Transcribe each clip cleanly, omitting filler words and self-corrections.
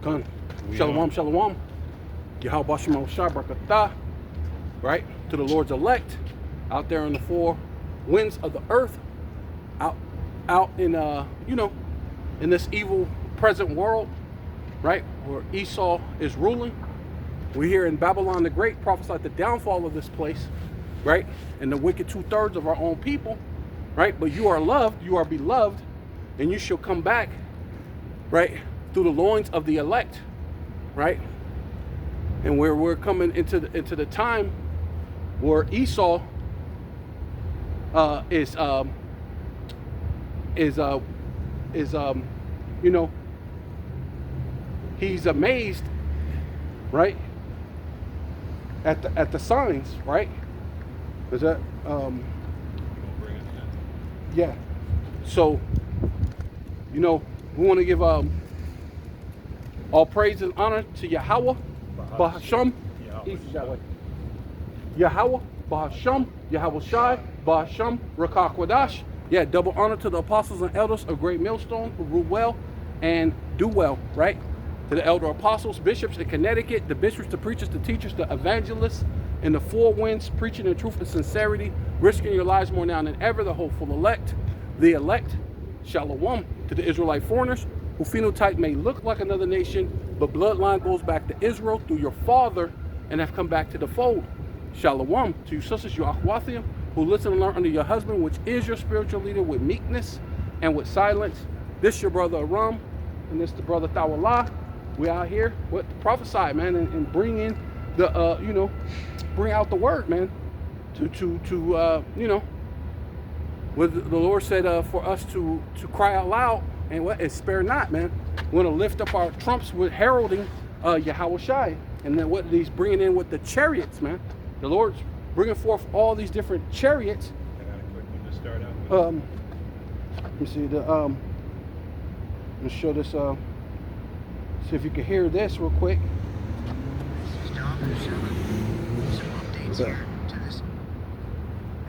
Khan. Shalom, shalom. Yahweh Shema Barakatah. Right? To the Lord's elect out there in the four winds of the earth. Out in in this evil present world, right? Where Esau is ruling. We here in Babylon the Great prophesied the downfall of this place, right? And the wicked 2/3 of our own people, right? But you are loved, you are beloved, and you shall come back, right? Through the loins of the elect, right? And where we're coming into the time where Esau is he's amazed, right? At the signs, right? Is that yeah. So we want to give all praise and honor to Yahweh, Bahasham, Yahweh, Bahasham, Yahweh Shai, Bahasham, Rakak Wadash. Yeah, double honor to the apostles and elders of Great Millstone who rule well and do well, right? To the elder apostles, bishops in Connecticut, the bishops, the preachers, the teachers, the evangelists, in the four winds, preaching in truth and sincerity, risking your lives more now than ever, the hopeful elect, the elect, shalom, to the Israelite foreigners, who phenotype may look like another nation, but bloodline goes back to Israel through your father and have come back to the fold. Shalom to you sisters, you Akhwathiam, who listen and learn under your husband, which is your spiritual leader, with meekness and with silence. This your brother Aram, and this the brother Tawallah. We out here with prophesy, man, and bring in the bring out the word, man, to what the Lord said for us to cry out loud and spare not, man. We want to lift up our trumps with heralding Yahweh Shai, and then what he's bringing in with the chariots, man. The Lord's bringing forth all these different chariots. I got a quick one to start out with. Let me see let me show this. See if you can hear this real quick. This is Dabu 7. Some updates here to this.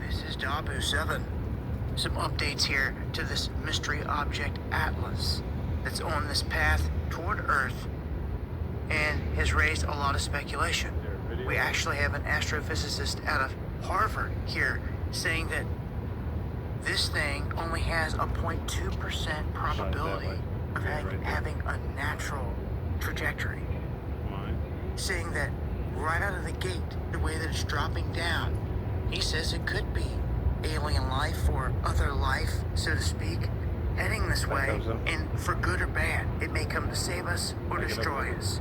This is Dabu 7. Some updates here to this mystery object Atlas that's on this path toward Earth and has raised a lot of speculation. We actually have an astrophysicist out of Harvard here saying that this thing only has a 0.2% probability of having a natural trajectory. Saying that right out of the gate, the way that it's dropping down, he says it could be alien life or other life, so to speak, heading this way, and for good or bad, it may come to save us or destroy us.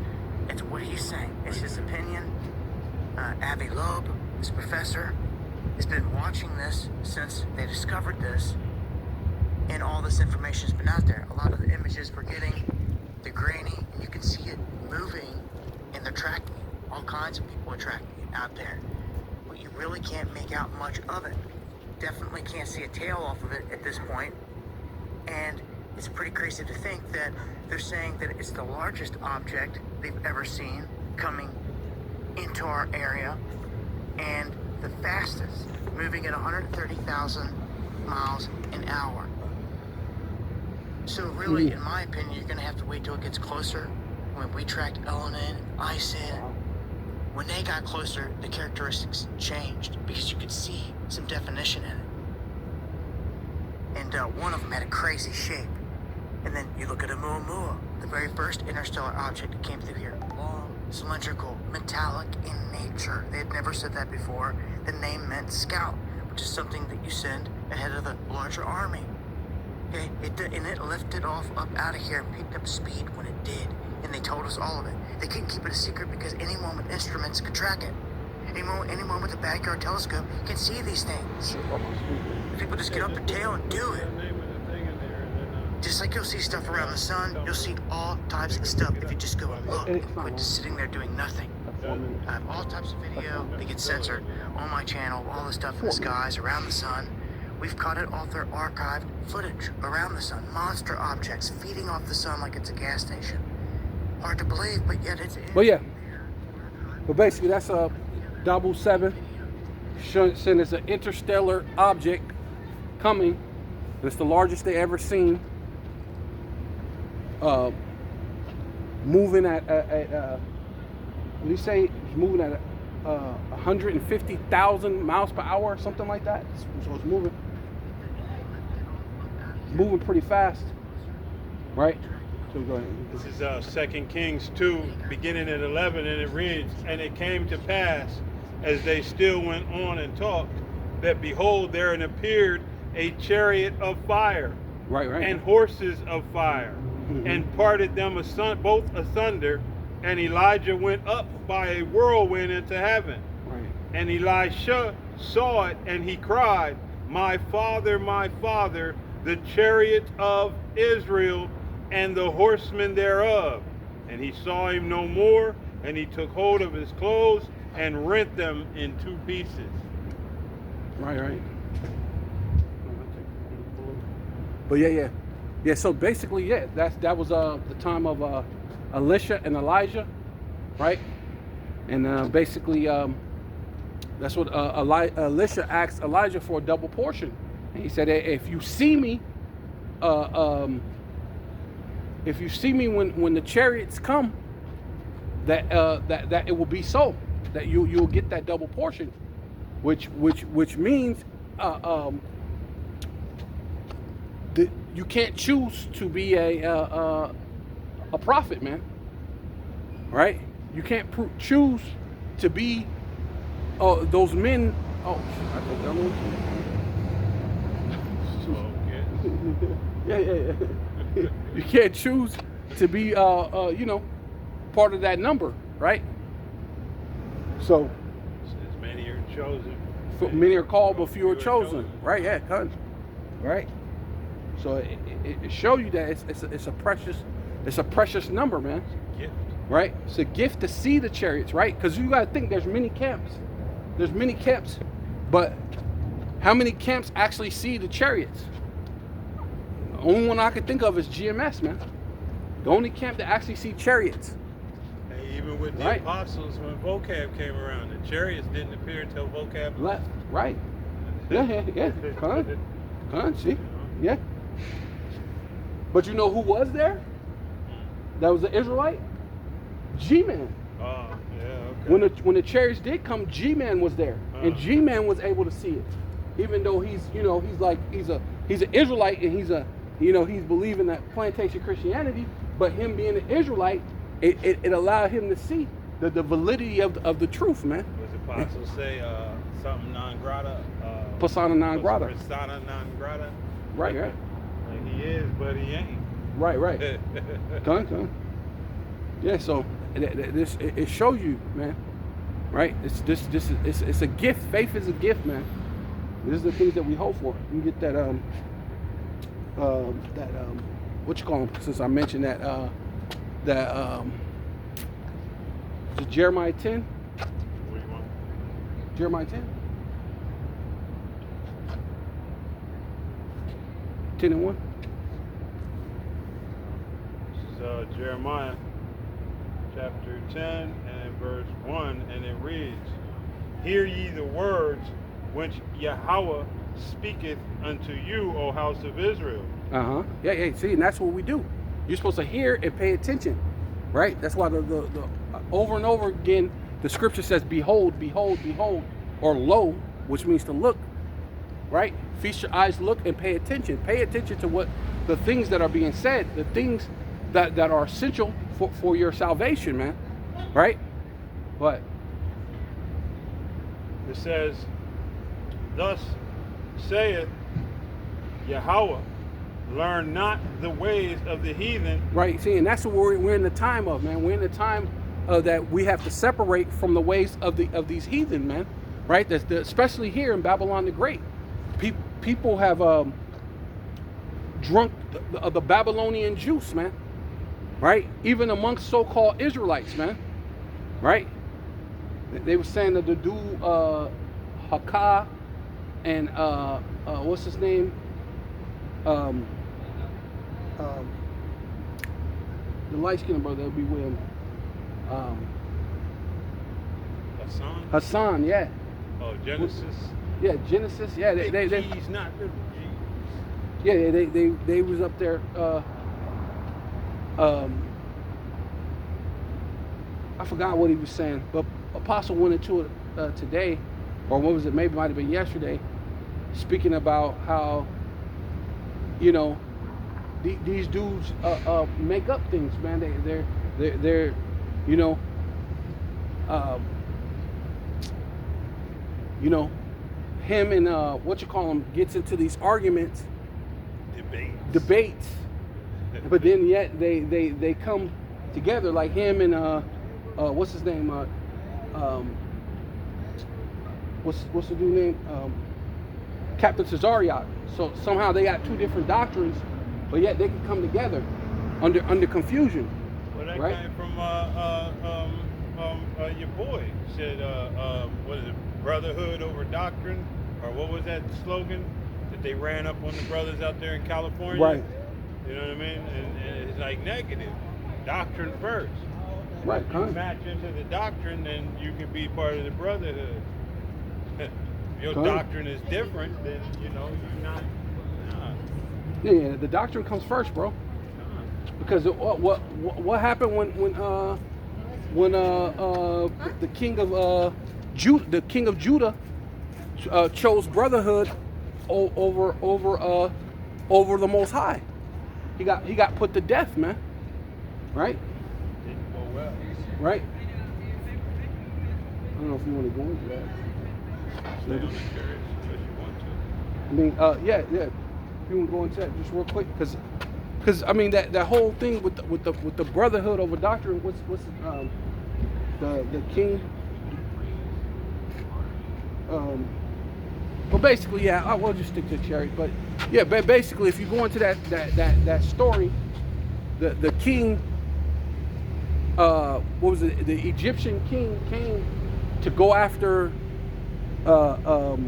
It's what he's saying. It's his opinion. Avi Loeb, his professor, has been watching this since they discovered this, and all this information has been out there. A lot of the images we're getting, they're grainy, and you can see it moving, and they're tracking it. All kinds of people are tracking it out there, but you really can't make out much of it. Definitely can't see a tail off of it at this point, and it's pretty crazy to think that they're saying that it's the largest object they've ever seen coming into our area, and the fastest, moving at 130,000 miles an hour. So really, in my opinion, you're going to have to wait till it gets closer. When we tracked Elenin, Isid, when they got closer, the characteristics changed because you could see some definition in it. And one of them had a crazy shape. And then you look at Oumuamua, the very first interstellar object that came through here. Long, cylindrical, metallic in nature. They had never said that before. The name meant scout, which is something that you send ahead of the larger army. Okay, and it lifted off up out of here and picked up speed when it did. And they told us all of it. They couldn't keep it a secret because any moment instruments could track it. Any moment the backyard telescope can see these things. People just get up their tail and do it. Just like you'll see stuff around the sun, you'll see all types of stuff if you just go and look. Quit just sitting there doing nothing. I have all types of video that get censored on my channel, all the stuff in the skies around the sun. We've caught it off their archived footage around the sun. Monster objects feeding off the sun like it's a gas station. Hard to believe, but yet it's... Well, yeah. But basically, that's a Dabu 7 saying it's an interstellar object coming. It's the largest they ever seen. moving at what do you say? It's moving at 150,000 miles per hour, or something like that. So it's moving pretty fast, right? So go ahead. This is 2 Kings 2, beginning at 11, and it reads, "And it came to pass, as they still went on and talked, that behold, there appeared a chariot of fire, Right. and horses of fire, and parted them both asunder. And Elijah went up by a whirlwind into heaven. Right. And Elisha saw it, and he cried, my father, the chariot of Israel, and the horsemen thereof. And he saw him no more, and he took hold of his clothes and rent them in 2 pieces." Right. But yeah. So basically, yeah, that was the time of Elisha and Elijah, right? And basically, that's what Elisha asked Elijah for, a double portion, and he said, if you see me, when the chariots come, that it will be so that you'll get that double portion, which means you can't choose to be a prophet, man. Right? You can't choose to be those men. Oh, I think I know. Yeah. You can't choose to be, part of that number, right? So, As many are chosen. many are called, but few are chosen. Right? Yeah, tons. Right? So it shows you that it's a precious number, man. Gift. Right? It's a gift to see the chariots, right? Because you got to think there's many camps, but how many camps actually see the chariots? The only one I can think of is GMS, man. The only camp that actually see chariots. And even with the apostles, when vocab came around, the chariots didn't appear until vocab left. Right? Yeah. Come on, see? Yeah. But you know who was there? That was the Israelite? G-Man. Oh, yeah, okay. When the chariots did come, G-Man was there, and G-Man was able to see it, even though he's an Israelite, and he's believing that plantation Christianity. But him being an Israelite, it allowed him to see the validity of the truth, man. What the apostles say, something non grata. Persona non grata. Persona non grata. Right. Like he is, but he ain't. Right. Come. Yeah. So it shows you, man. Right. It's a gift. Faith is a gift, man. This is the things that we hope for. You get that what you call them? Since I mentioned that is it Jeremiah 10. What do you want? Jeremiah 10. 10:1. This is Jeremiah chapter 10 and verse 1, and it reads, "Hear ye the words which Yahweh speaketh unto you, O house of Israel." Yeah. See, and that's what we do. You're supposed to hear and pay attention, right? That's why the over and over again the scripture says, "Behold, behold, behold," or "Lo," which means to look. Right? Feast your eyes, look, and pay attention. Pay attention to what the things that are being said, the things that are essential for your salvation, man. Right? But it says, "Thus saith Yahweh, learn not the ways of the heathen." Right. See, and that's what we're in the time of, man. We're in the time that we have to separate from the ways of these heathen, man. Right? Especially here in Babylon the Great. People have drunk the Babylonian juice, man. Right? Even amongst so-called Israelites, man. Right? They were saying that the dude Hakah and what's his name? The light-skinned brother that'll be with him. Hassan, yeah. Oh, Genesis. Yeah, Genesis. Yeah, they G's, not little G's. Yeah, they was up there I forgot what he was saying, but Apostle went into it today, or what was it? Maybe it might have been yesterday, speaking about how, you know, these dudes make up things, man. They're you know, him and what you call him gets into these arguments, debates, but then yet they come together, like him and what's his name? What's the dude name? Captain Chariots. So somehow they got two different doctrines, but yet they can come together under confusion. Well, that right? came from your boy said, what is it, brotherhood over doctrine, or what was that slogan that they ran up on the brothers out there in California? Right. You know what I mean? And it's like negative, doctrine first. Right. If you match into the doctrine, then you can be part of the brotherhood. If your doctrine is different, then you're not. Nah. Yeah, the doctrine comes first, bro. Because what happened when the king of Judah chose brotherhood over the Most High? He got put to death, man. Right? Didn't go well. Right? I don't know if you want to go into that. Stay on the Chariots unless you want to. I mean, yeah. If you want to go into that just real quick, because I mean that whole thing with the brotherhood over doctrine. What's the king? But basically, yeah, I will just stick to Chariot. But yeah, basically, if you go into that story, the king, what was it? The Egyptian king came to go after the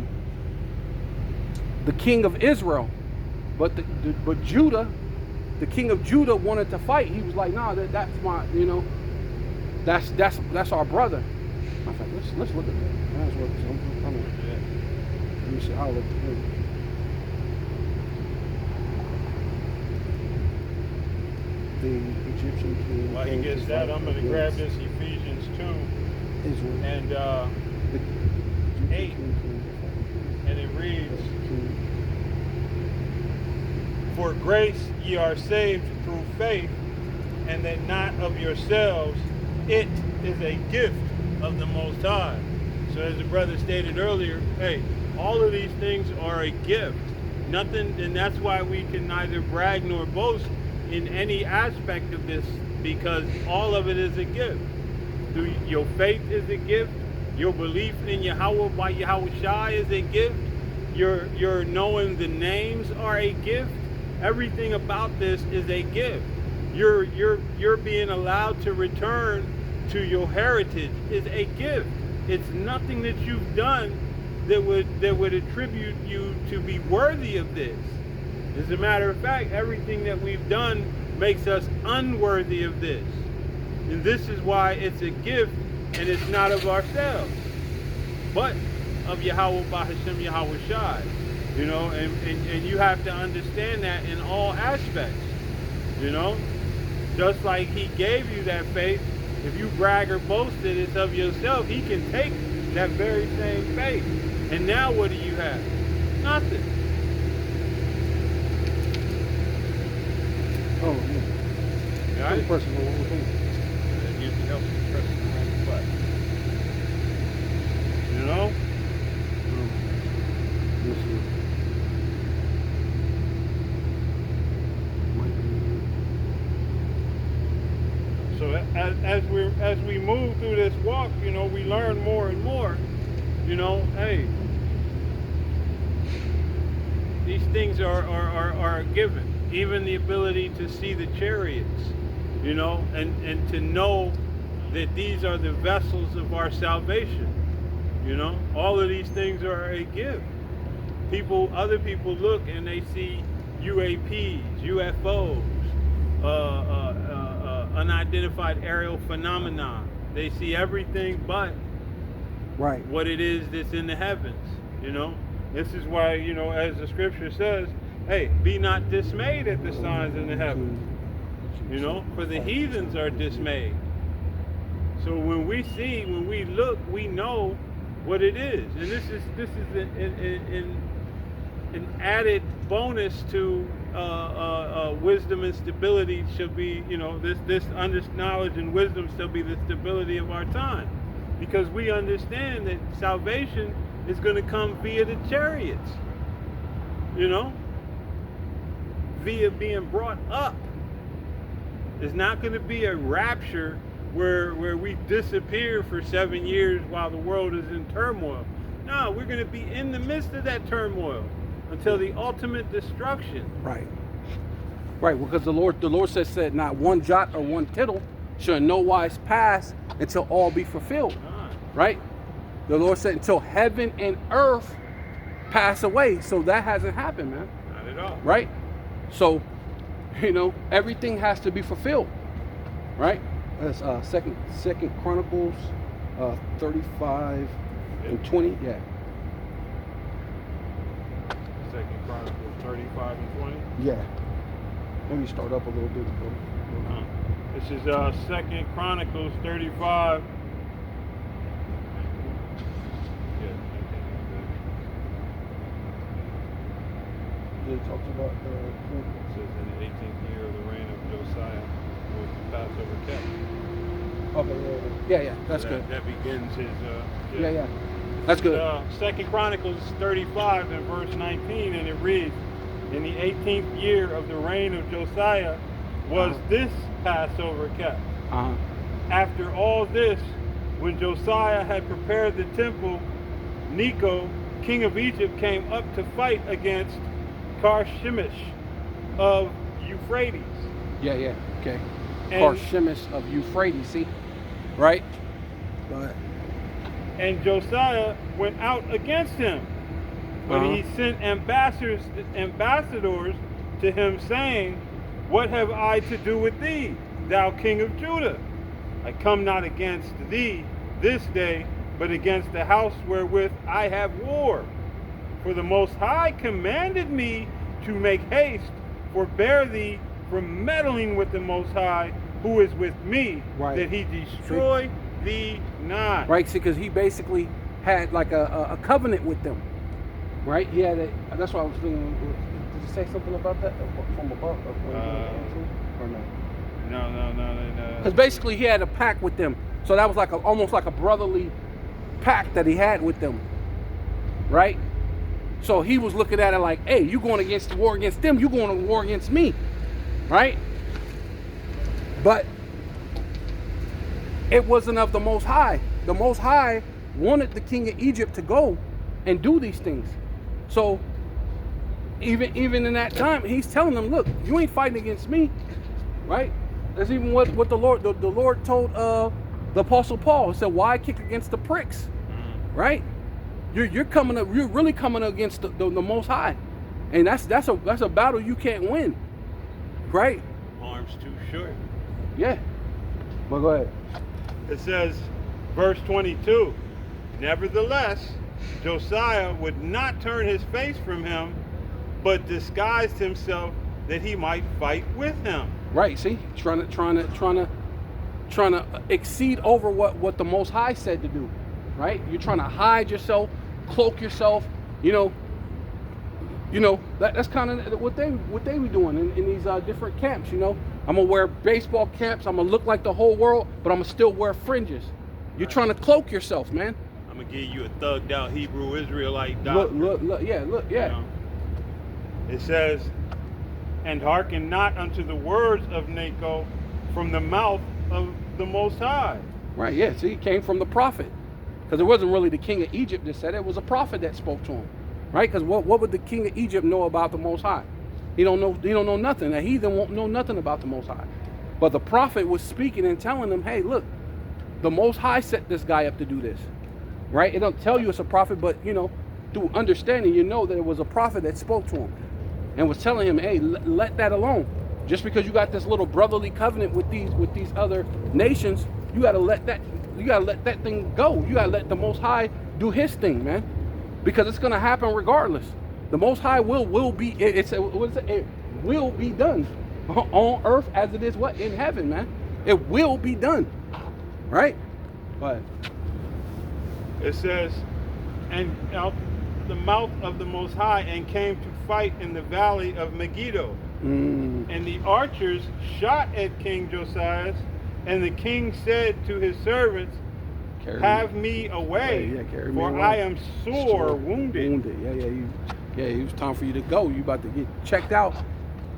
king of Israel, but Judah, the king of Judah wanted to fight. He was like, "Nah, that's my, that's our brother." I was like, let's look at that. Let me see. I'll look at him. The Egyptian king. While he gets that, I'm going to grab this Ephesians 2 Israel. and 8, and it reads, "For grace ye are saved through faith, and that not of yourselves, it is a gift of the Most High." So as the brother stated earlier, hey, all of these things are a gift. Nothing, and that's why we can neither brag nor boast in any aspect of this, because all of it is a gift. Through your faith is a gift. Your belief in Yahweh by Yahweh Shai is a gift. Your knowing the names are a gift. Everything about this is a gift. You're being allowed to return to your heritage is a gift. It's nothing that you've done that would attribute you to be worthy of this. As a matter of fact, everything that we've done makes us unworthy of this. And this is why it's a gift, and it's not of ourselves, but of Yahweh Bahashem Yahweh Shai. And you have to understand that in all aspects. Just like he gave you that faith, if you brag or boast that it's of yourself, he can take that very same faith. And now what do you have? Nothing. Oh, yeah. Right? Person, what was it? That usually helps the person around the butt. So as we move through this walk, we learn more and more. Hey, these things are a given. Even the ability to see the chariots, and to know that these are the vessels of our salvation. All of these things are a gift. Other people look and they see UAPs, UFOs, unidentified aerial phenomena. They see everything but right what it is that's in the heavens. This is why, as the scripture says, hey, be not dismayed at the signs in the heavens. For the heathens are dismayed. So when we see, when we look, we know what it is, and this is an added bonus to wisdom and stability. Should be, you know, this knowledge and wisdom shall be the stability of our time, because we understand that salvation is going to come via the chariots, you know, via being brought up. It's not going to be a rapture where we disappear for 7 years while the world is in turmoil. No, we're going to be in the midst of that turmoil until the ultimate destruction. Right. Right, because the Lord said not one jot or one tittle shall in no wise pass until all be fulfilled. Right? The Lord said until heaven and earth pass away. So that hasn't happened, man. Not at all. Right? So, you know, everything has to be fulfilled. Right? That's Second Chronicles 35 and 20. Yeah. Second Chronicles 35 and 20. Yeah. Let me start up a little bit. This is Second Chronicles 35. It talks about It says in the 18th year of the reign of Josiah was the Passover kept. okay, yeah, that's So good. That begins his. Yeah, that's good. Second Chronicles 35 and verse 19, and it reads, "In the 18th year of the reign of Josiah was this Passover kept." After all this, when Josiah had prepared the temple, Necho, king of Egypt, came up to fight against Carchemish of Euphrates. Yeah, okay. And- Carchemish of Euphrates, see? Right? Go ahead. And Josiah went out against him. But he sent ambassadors to him, saying, "What have I to do with thee, thou king of Judah? I come not against thee this day, but against the house wherewith I have war. For the Most High commanded me to make haste, forbear thee from meddling with the Most High, who is with me, Right. that he destroy thee not." Right, see, because he basically had like a covenant with them. Right? He had that's why I was thinking, did you say something about that from above? Or no? No. Because basically he had a pact with them. So that was like almost like a brotherly pact that he had with them. Right? So he was looking at it like, hey, you going against war against them, you going to war against me. Right? But it wasn't of the Most High. The Most High wanted the king of Egypt to go and do these things. So even in that time, he's telling them, look, you ain't fighting against me. Right? That's even what the Lord told the Apostle Paul. He said, why kick against the pricks? Right? You're really coming against the Most High. And that's a battle you can't win. Right? Arms too short. Yeah. Well, go ahead. It says, verse 22, "Nevertheless, Josiah would not turn his face from him, but disguised himself that he might fight with him." Right, see? Trying to exceed over what the Most High said to do. Right? You're trying to hide yourself, cloak yourself, that's kind of what they be doing in these different camps. I'm gonna wear baseball caps, I'm gonna look like the whole world, but I'm gonna still wear fringes. You're trying to cloak yourself, man. I'm going to give you a thugged out Hebrew Israelite doctrine. Look, yeah. It says, "And hearken not unto the words of Necho from the mouth of the Most High." Right, yeah, see, it came from the prophet. Because it wasn't really the king of Egypt that said it, it was a prophet that spoke to him. Right? Because what would the king of Egypt know about the Most High? He don't know nothing. A heathen won't know nothing about the Most High. But the prophet was speaking and telling them, hey, look, the Most High set this guy up to do this. Right? It don't tell you it's a prophet, but, through understanding, you know that it was a prophet that spoke to him and was telling him, hey, let that alone. Just because you got this little brotherly covenant with these other nations, you got to let that thing go. You got to let the Most High do his thing, man. Because it's going to happen regardless. The Most High will be, it will be done on earth as it is in heaven, man. It will be done. Right? But It says, and out the mouth of the Most High, and came to fight in the valley of Megiddo. And the archers shot at King Josiah, and the king said to his servants, have me away, carry me for away. I am sore wounded. It was time for you to go. You about to get checked out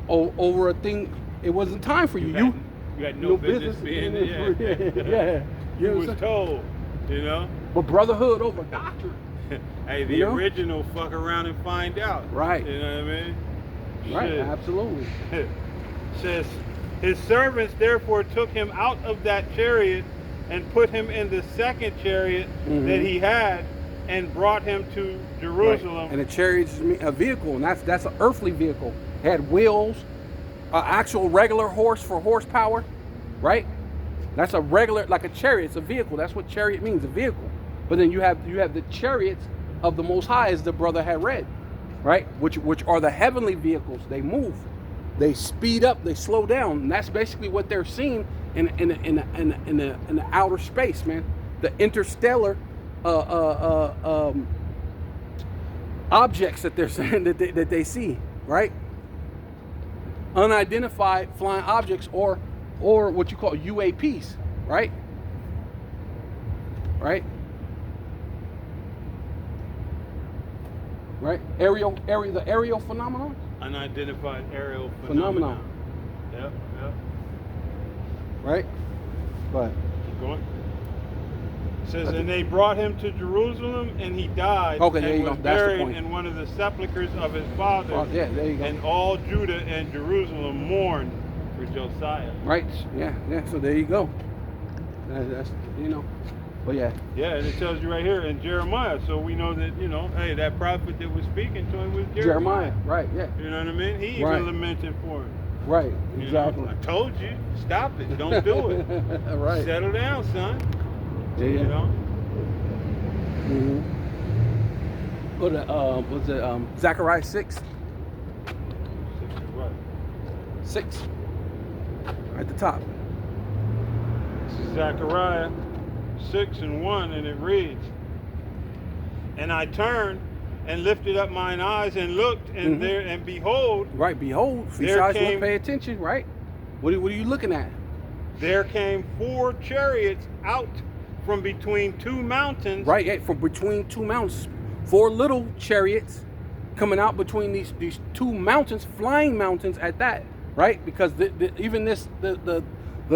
over a thing. It wasn't time for you. You had no business being there. You was told, you know. But brotherhood over doctrine. Hey, the original fuck around and find out. Right. You know what I mean? Right, Shit. absolutely. Says, his servants therefore took him out of that chariot and put him in the second chariot that he had and brought him to Jerusalem. Right. And a chariot's a vehicle, and that's an earthly vehicle. It had wheels, actual regular horse for horsepower, right? That's a regular, like a chariot, it's a vehicle. That's what chariot means, a vehicle. But then you have the chariots of the Most High, as the brother had read, right? Which are the heavenly vehicles. They move, they speed up, they slow down, and that's basically what they're seeing in the outer space, man. The interstellar objects that they're saying that they see, right? Unidentified flying objects, or what you call UAPs, right? Right? The aerial phenomenon? Unidentified aerial phenomenon. Yep. Right? But keep going. It says, and they brought him to Jerusalem, and he died. Okay, there you was go. That's the buried point. in one of the sepulchres of his father. Oh, yeah, there you go. And all Judah and Jerusalem mourned for Josiah. Right? Yeah. So there you go. That's But yeah. Yeah, and it tells you right here in Jeremiah. So we know that, hey, that prophet that was speaking to him was Jeremiah. Right, yeah. You know what I mean? He even lamented for him. Right, exactly. I told you, stop it. Don't do it. Right. Settle down, son. Yeah. You know? Was it Zechariah 6? 6. At the top. This is Zechariah 6:1, and it reads, and I turned and lifted up mine eyes and looked, and there, and behold. Right, behold. Pay attention, right? What are you looking at? There came 4 chariots out from between 2 mountains. Right, yeah, from between 2 mountains. 4 little chariots coming out between these 2 mountains, flying mountains at that, right? Because the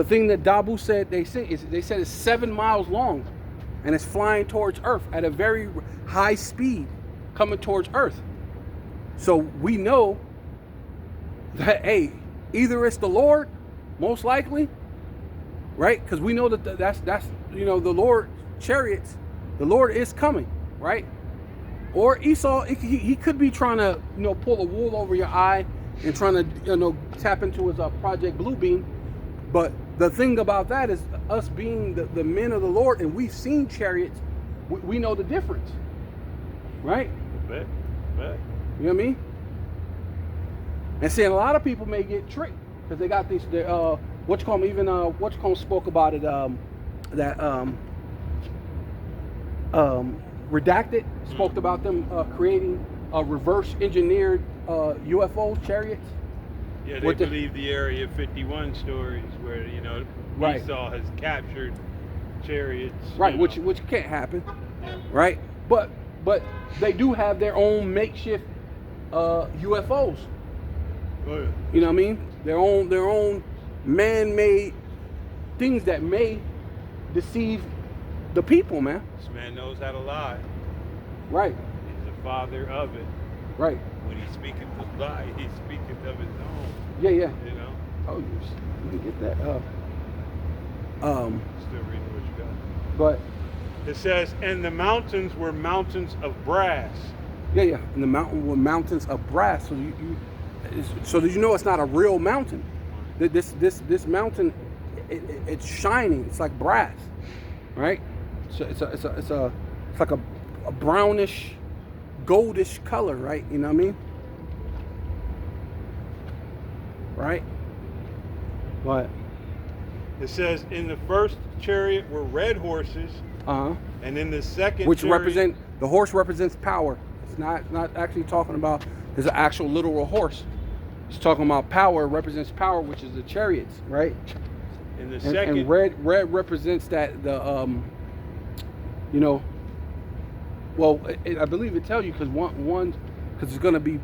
thing that Dabu said they said it's 7 miles long, and it's flying towards Earth at a very high speed, coming towards Earth. So we know that, hey, either it's the Lord, most likely, right? Because we know that that's the Lord chariots. The Lord is coming, right? Or Esau, he could be trying to pull a wool over your eye and trying to tap into his Project Bluebeam. But the thing about that is, us being the men of the Lord, and we've seen chariots, we know the difference, right? Bet. You know what I mean? And seeing a lot of people may get tricked because they got these. Spoke about it. Redacted spoke about them creating reverse engineered UFO chariots. Yeah, they believe the Area 51 stories where Esau has captured chariots. Right, which can't happen, right? But they do have their own makeshift UFOs. Oh, yeah. You know what I mean? Their own man-made things that may deceive the people, man. This man knows how to lie. Right. He's the father of it. Right. When he speaketh the lie, he speaketh of his own. Yeah. You know? Oh, you can get that up. Still reading what you got. But it says, and the mountains were mountains of brass. Yeah. And the mountain were mountains of brass. So did you know it's not a real mountain? This mountain, it's shining. It's like brass, right? So it's like a brownish, goldish color, right? You know what I mean? Right? But It says in the first chariot were red horses, and in the second which chariot, the horse represents power. It's not actually talking about there's an actual literal horse. It's talking about power. It represents power, which is the chariots, right? in the second, And red represents that the you know, well, I believe it tells you because because it's gonna be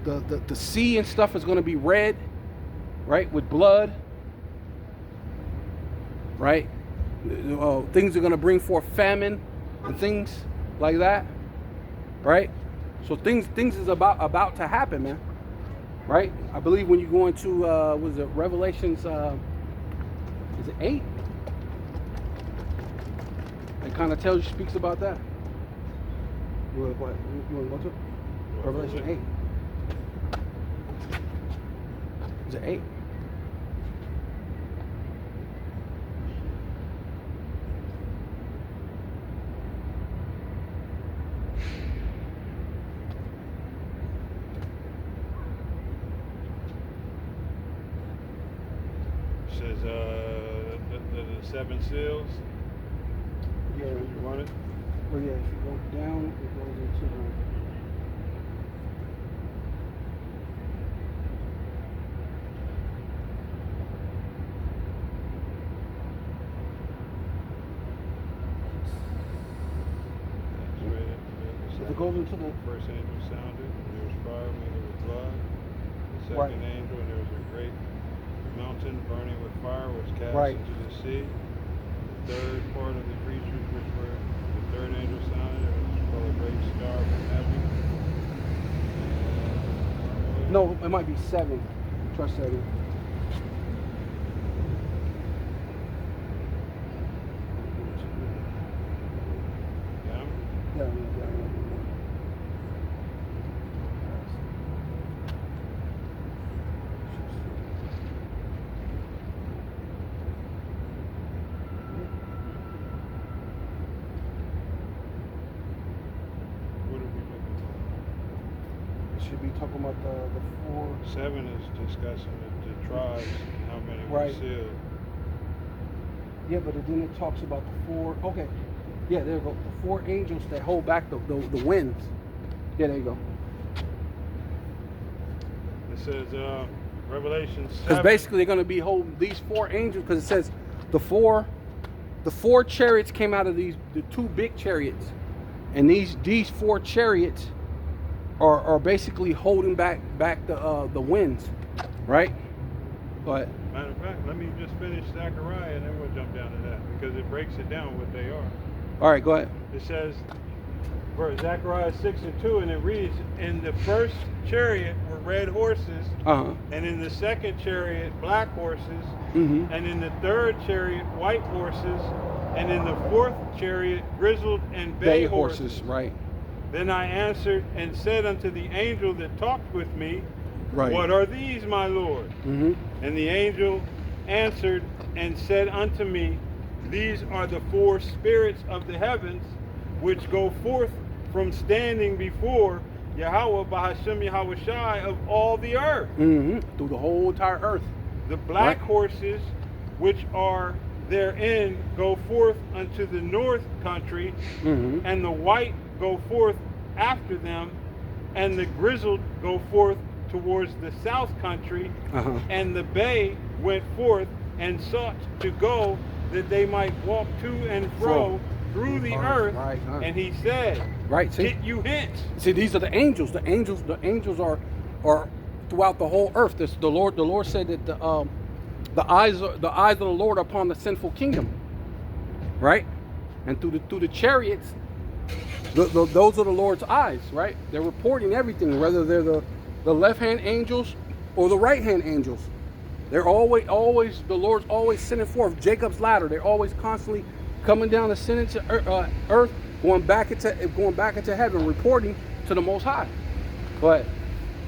the sea and stuff is gonna be red, right, with blood, right? Things are gonna bring forth famine and things like that, right? So things is about to happen, man. Right? I believe when you go into was it Revelations is it 8? It kind of tells you, speaks about that. You want to go to it? Revelation 8. Is it 8? says the seven seals. Yeah. You want it? Well, yeah, if you go down, it goes into the... If it goes into the... First angel sounded, and there was fire mingled with blood. The second Right. angel, and there was a great mountain burning with fire, was cast Right. into the sea. The third part of the creatures which were the third angel sounded, and it was called a great star from heaven. No, it might be 7. Trust that. Yeah. Yeah. What are we looking for? Should be talking about the 4. 7 is discussing the tribes and how many were Right. sealed. Yeah, but then it talks about the 4. Okay. Yeah, there you go. The 4 angels that hold back the winds. Yeah, there you go. It says Revelation 7. Because basically they're going to be holding these 4 angels. Because it says the four chariots came out of the 2 big chariots, and these 4 chariots are basically holding back the winds, right? But Matter of fact, let me just finish Zechariah and then we'll jump down to that because it breaks it down what they are. all right, go ahead. It says, verse Zechariah 6:2, and it reads, in the first chariot were red horses, and in the second chariot black horses, and in the third chariot white horses, and in the fourth chariot grizzled and bay horses. Right. Then I answered and said unto the angel that talked with me, Right. what are these, my Lord? And the angel answered and said unto me, these are the 4 spirits of the heavens, which go forth from standing before Yahweh Bahashem Yahweh Shai of all the earth. Through the whole entire earth. The black Right. horses, which are therein, go forth unto the north country, and the white go forth after them, and the grizzled go forth towards the south country, and the bay went forth and sought to go that they might walk to and fro through the earth. Right, And he said, Right. See, get you hence. see, these are the angels. The angels are throughout the whole earth. The Lord said that the eyes of the Lord are upon the sinful kingdom. Right? And through the chariots, those are the Lord's eyes, right? They're reporting everything, whether they're the left-hand angels or the right-hand angels. They're always the Lord's always sending forth Jacob's ladder. They're always constantly coming down, ascending to earth, going back into heaven, reporting to the Most High. But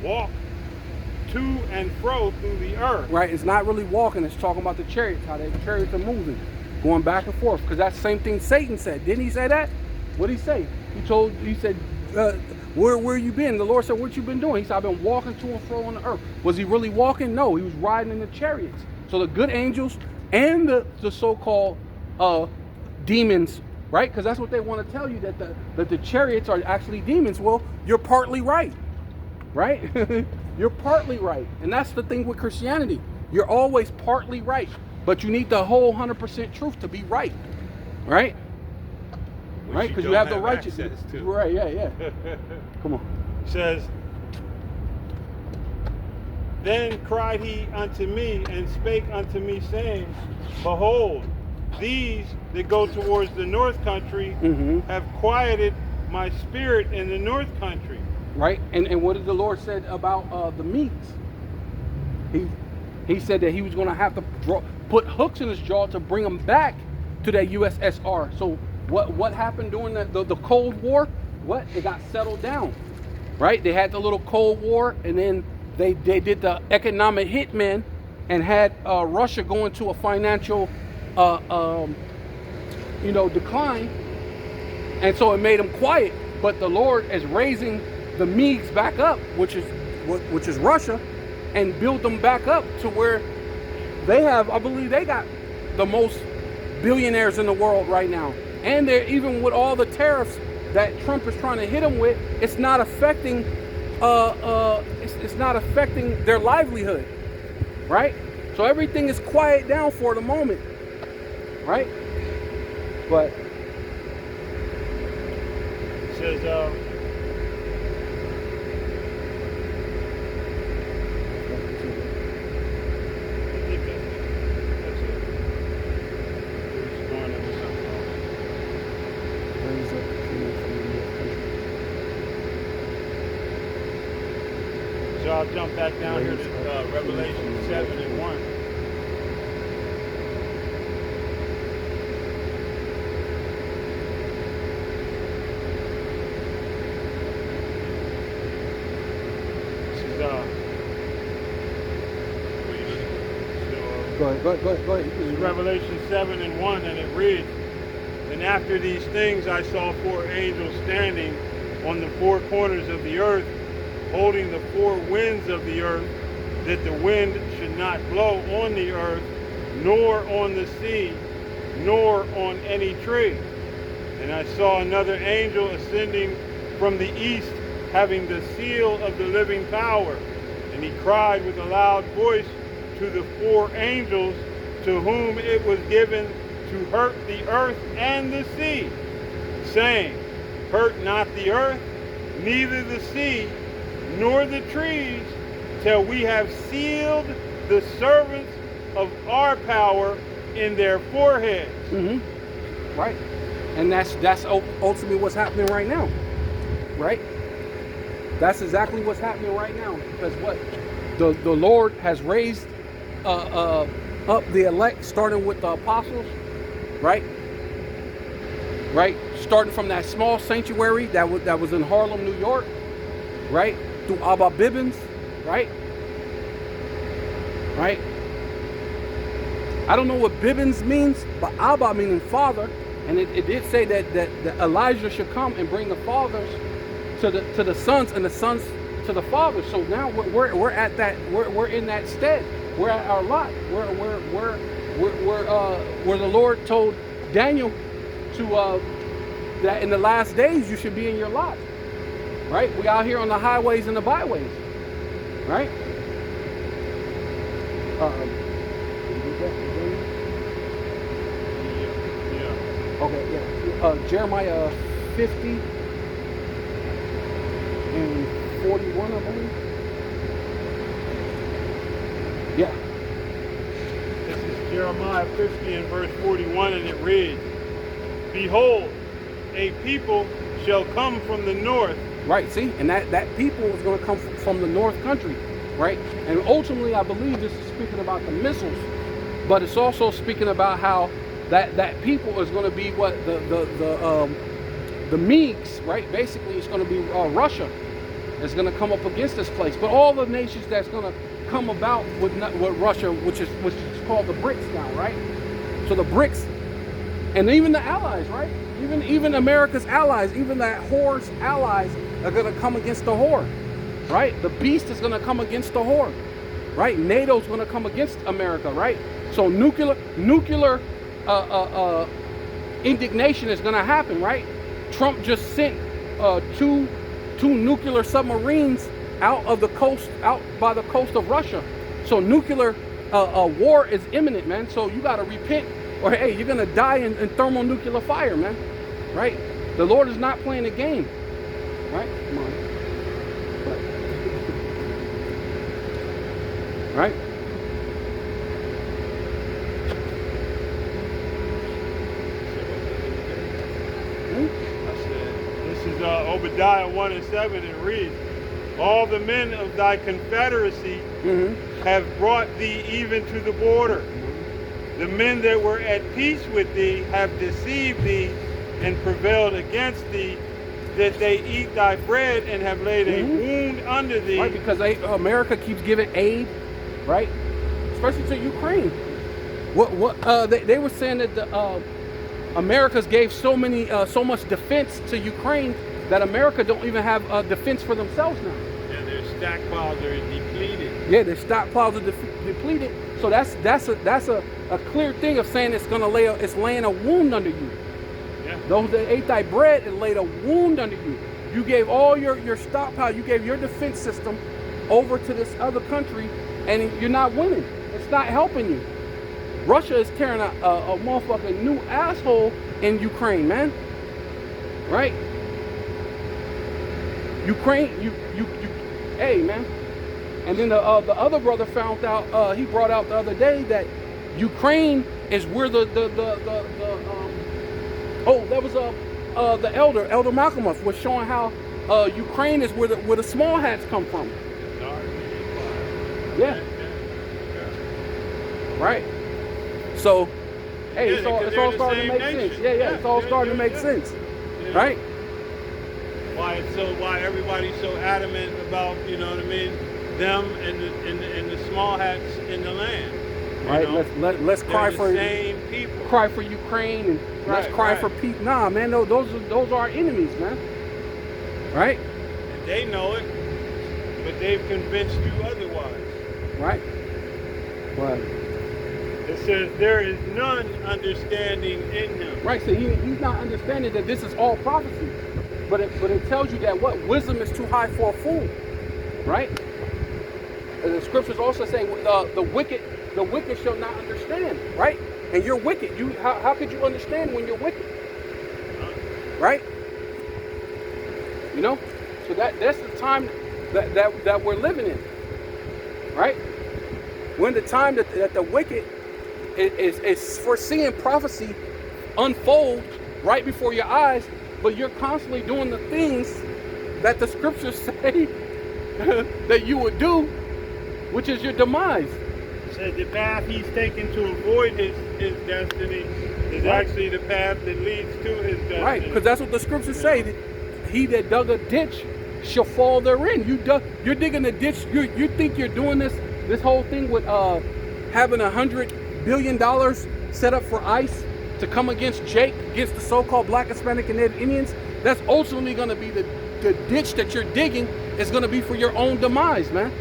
walk to and fro through the earth. right, it's not really walking. It's talking about the chariots, how the chariots are moving, going back and forth. Because that's the same thing Satan said. Didn't he say that? What did he say? He said, Where you been? The Lord said, what you been doing? He said, I've been walking to and fro on the earth. Was he really walking? No, he was riding in the chariots. So the good angels and the so-called demons, right? Because that's what they want to tell you, that the chariots are actually demons. Well, you're partly right, right? You're partly right. And that's the thing with Christianity. You're always partly right, but you need the whole 100% truth to be right, right? Right? Because you have the righteousness. Right, yeah. Come on. It says, then cried he unto me and spake unto me, saying, behold, these that go towards the north country have quieted my spirit in the north country. Right? And what did the Lord said about the Medes? He said that he was going to have to put hooks in his jaw to bring them back to that USSR. So what happened during the Cold War? It got settled down, right? They had the little Cold War, and then they did the economic hitman and had Russia go into a financial decline, and so it made them quiet. But the Lord is raising the Medes back up, which is Russia, and build them back up to where they have, I believe they got the most billionaires in the world right now. And they're, even with all the tariffs that Trump is trying to hit them with, it's not affecting it's not affecting their livelihood, right? So everything is quiet down for the moment, right? But it says so I'll jump back down here to Revelation 7 and 1. This is go ahead. This is Revelation 7 and 1, and it reads, and after these things I saw 4 angels standing on the 4 corners of the earth, holding the 4 winds of the earth, that the wind should not blow on the earth, nor on the sea, nor on any tree. And I saw another angel ascending from the east, having the seal of the living power. And he cried with a loud voice to the 4 angels to whom it was given to hurt the earth and the sea, saying, hurt not the earth, neither the sea, nor the trees, till we have sealed the servants of our power in their foreheads. Right. And that's ultimately what's happening right now, right? That's exactly what's happening right now, because what the Lord has raised up the elect, starting with the apostles, right? Starting from that small sanctuary that was in Harlem, New York, right? Through Abba Bibbins, right? I don't know what Bibbins means, but Abba meaning father, and it did say that Elijah should come and bring the fathers to the sons, and the sons to the fathers. So now we're at that, we're in that stead. We're at our lot. Where the Lord told Daniel to that in the last days you should be in your lot. Right? We out here on the highways and the byways. Right? Okay, yeah. Jeremiah 50 and 41, I believe. Yeah. This is Jeremiah 50 and verse 41, and it reads, behold, a people shall come from the north. Right, see? And that people is going to come from the north country, right? And ultimately, I believe this is speaking about the missiles, but it's also speaking about how that people is going to be what the Meeks, right? Basically, it's going to be Russia is going to come up against this place. But all the nations that's going to come about with Russia, which is called the BRICS now, right? So the BRICS, and even the allies, right? Even America's allies, even that whore's allies are going to come against the whore, right? The beast is going to come against the whore, right? NATO's going to come against America, right? So nuclear indignation is going to happen, right? Trump just sent two nuclear submarines out by the coast of Russia. So nuclear war is imminent, man. So you got to repent, or hey, you're gonna die in thermonuclear fire, man. Right? The Lord is not playing a game. Right? Come on. Right? This is Obadiah 1:7. It reads, all the men of thy confederacy have brought thee even to the border. The men that were at peace with thee have deceived thee and prevailed against thee, that they eat thy bread and have laid a wound under thee. Right, because America keeps giving aid, right? Especially to Ukraine. They were saying that the America's gave so much defense to Ukraine that America don't even have defense for themselves now. And their stockpiles are depleted. Yeah, their stockpiles are depleted. So that's a clear thing of saying it's laying a wound under you. Yeah. Those that ate thy bread, it laid a wound under you. You gave all your stockpile, you gave your defense system over to this other country, and you're not winning. It's not helping you. Russia is tearing a motherfucking new asshole in Ukraine, man. Right? Ukraine, hey, man. And then the other brother found out, he brought out the other day that Ukraine is where the Elder Malcolm was showing how Ukraine is where the small hats come from. Yeah. Right. So, hey, it's all starting to make sense. Yeah, it's all starting to make sense. Right? Why everybody's so adamant about, you know what I mean, them and the small hats in the land. Right. Let's cry for the same people. Cry for Ukraine and let's cry for peace. Nah, man, those are our enemies, man. Right? And they know it, but they've convinced you otherwise. Right. Right. It says there is none understanding in him. Right. So he's not understanding that this is all prophecy. But it tells you that what wisdom is too high for a fool, right? And the scriptures also say the wicked shall not understand, right? And you're wicked. How could you understand when you're wicked, right? You know, so that's the time that we're living in, right? We're in the time that the wicked is foreseeing prophecy unfold right before your eyes. But you're constantly doing the things that the scriptures say that you would do, which is your demise. Said the path he's taken to avoid his destiny is actually the path that leads to his destiny. Right, because that's what the scriptures say. That he that dug a ditch shall fall therein. You're digging a ditch. You think you're doing this whole thing with having $100 billion set up for ICE to come against the so-called Black, Hispanic, and Native Indians. That's ultimately going to be the ditch that you're digging is going to be for your own demise, man.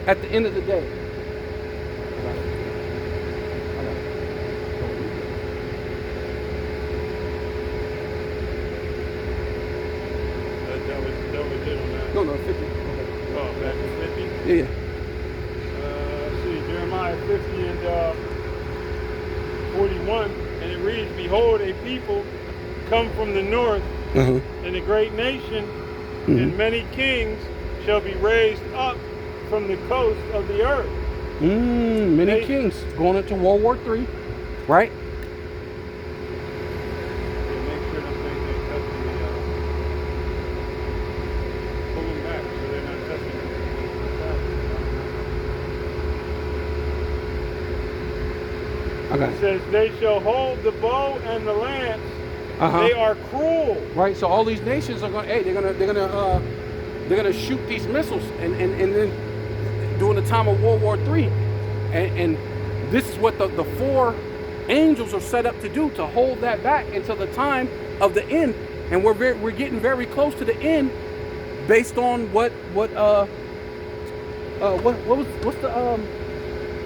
At the end of the day. That was it on that. No, 50. Okay. Oh, back to 50? Yeah. Let's see, Jeremiah 50 and 41. And it reads, behold, a people come from the north, and a great nation, and many kings shall be raised up from the coast of the earth. Many kings going into World War III, right? Make sure those things ain't touching the, pull them back so they're not touching the Okay. It says, they shall hold the bow and the lance. They are cruel. Right. So all these nations are going. Hey, they're gonna shoot these missiles, and then during the time of World War III, and this is what the four angels are set up to do, to hold that back until the time of the end. And we're getting very close to the end, based on what's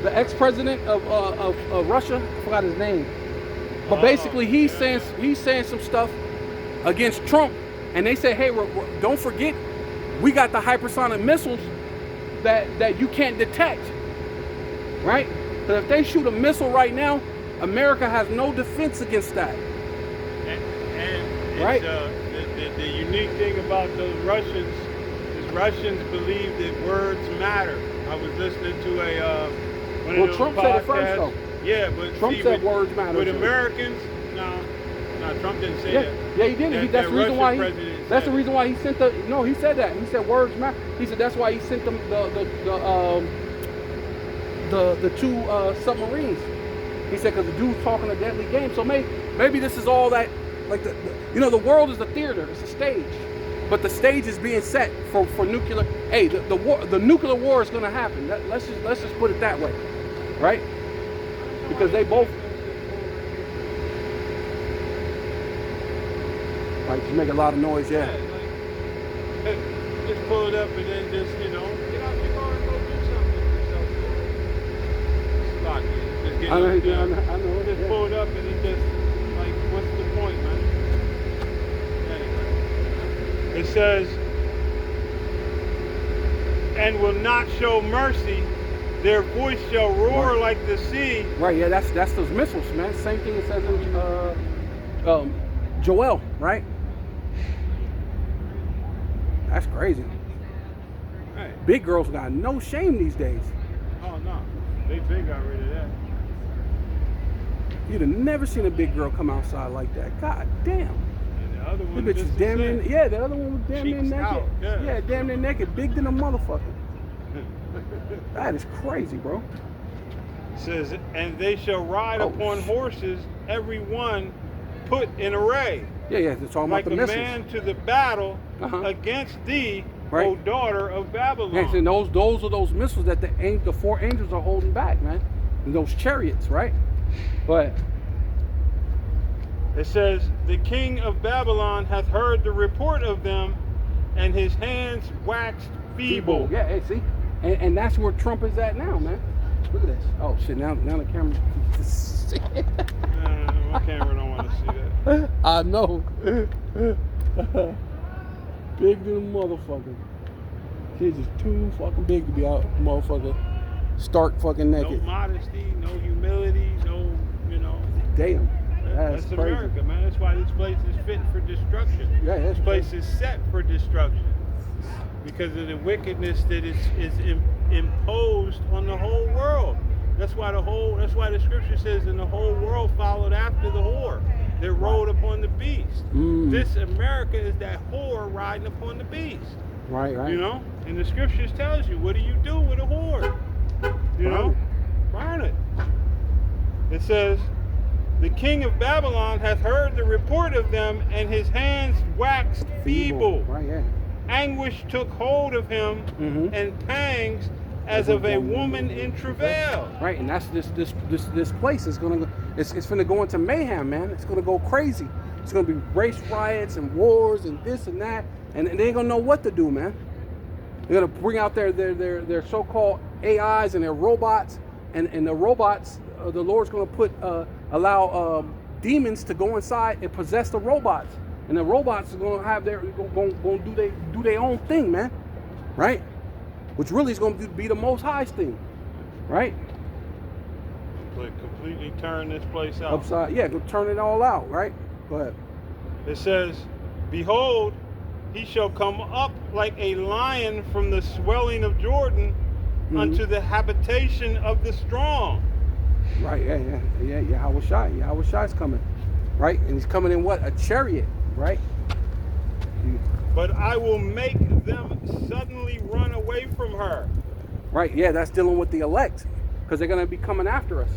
the ex-president of Russia? I forgot his name. But basically, he's saying some stuff against Trump, and they say, hey, don't forget, we got the hypersonic missiles that you can't detect, right? Because if they shoot a missile right now, America has no defense against that. And right? The unique thing about those Russians is Russians believe that words matter. I was listening to one of those Trump podcasts. said it first, though. Yeah, but Trump said words matter. With too. Americans, no, Trump didn't say that. Yeah, he didn't. That's the reason why that's the reason why he sent the. No, he said that. He said words matter. He said that's why he sent them the two submarines. He said because the dude's talking a deadly game. So maybe this is all that. Like the world is a theater. It's a stage. But the stage is being set for nuclear. Hey, the nuclear war is going to happen. Let's just put it that way, right? Because they both. Like, you make a lot of noise, yeah. Like, just pull it up and then just, get out your car and go do something. It's a lot, man. Just get I know. Just pull it up and then just, like, what's the point, man? Anyway. It says, and will not show mercy. Their voice shall roar like the sea. Right, yeah, that's those missiles, man. Same thing it says in Joel, right? That's crazy. Hey. Big girls got no shame these days. Oh, no. They got rid of that. You'd have never seen a big girl come outside like that. God damn. And the other one The bitch is damn near, yeah, the other one was damn near Cheeks naked. out, yeah. Damn near naked. Big than a motherfucker. That is crazy, bro. It says, and they shall ride upon horses, every one put in array. Yeah, it's talking like about the a missiles. man to the battle against thee, Right. O daughter of Babylon. Yeah, and those are those missiles that the four angels are holding back, man. And those chariots, right? But it says, the king of Babylon hath heard the report of them, and his hands waxed feeble. Yeah, hey, see? And that's where Trump is at now, man. Look at this. Oh, shit, now the camera can see it. My camera don't want to see that. I know. Big than a motherfucker. She's just too fucking big to be out, motherfucker. Stark fucking naked. No modesty, no humility, no, Damn. That's crazy. America, man. That's why this place is fit for destruction. Yeah, This place is set for destruction because of the wickedness that is imposed on the whole world. That's why the scripture says, and the whole world followed after the whore that rode upon the beast. This America is that whore riding upon the beast. Right. And the scriptures tells you, what do you do with a whore? Burn it. It says, the king of Babylon hath heard the report of them, and his hands waxed feeble. Right, yeah. Anguish took hold of him, and pangs as of a woman in travail. Right, and that's this place is gonna it's gonna go into mayhem, man. It's gonna go crazy. It's gonna be race riots and wars and this and that, and they ain't gonna know what to do, man. They're gonna bring out their so-called AIs and their robots, and the robots. The Lord's gonna allow demons to go inside and possess the robots, and the robots are gonna have gonna do their own thing, man. Right? Which really is going to be the Most High's thing, right? Completely turn this place out. Upside, yeah, go turn it all out, right? Go ahead. It says, behold, he shall come up like a lion from the swelling of Jordan unto the habitation of the strong. Right, yeah. Yahweh Shai's coming, right? And he's coming in what? A chariot, right? But I will make them suddenly run away from her. Right, yeah, that's dealing with the elect, because they're going to be coming after us,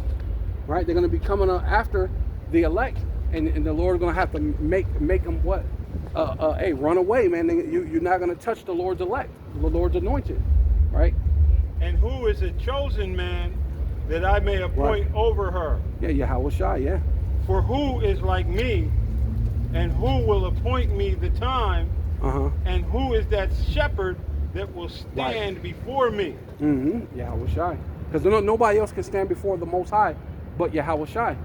right? They're going to be coming after the elect, and the Lord's going to have to make them what? Hey, run away, man. You're not going to touch the Lord's elect, the Lord's anointed, right? And who is a chosen man that I may appoint over her? Yeah, Yahweh Shai, yeah. For who is like me, and who will appoint me the time And who is that shepherd that will stand before me? Yahweh Shai. Because nobody else can stand before the Most High but Yahweh Shai.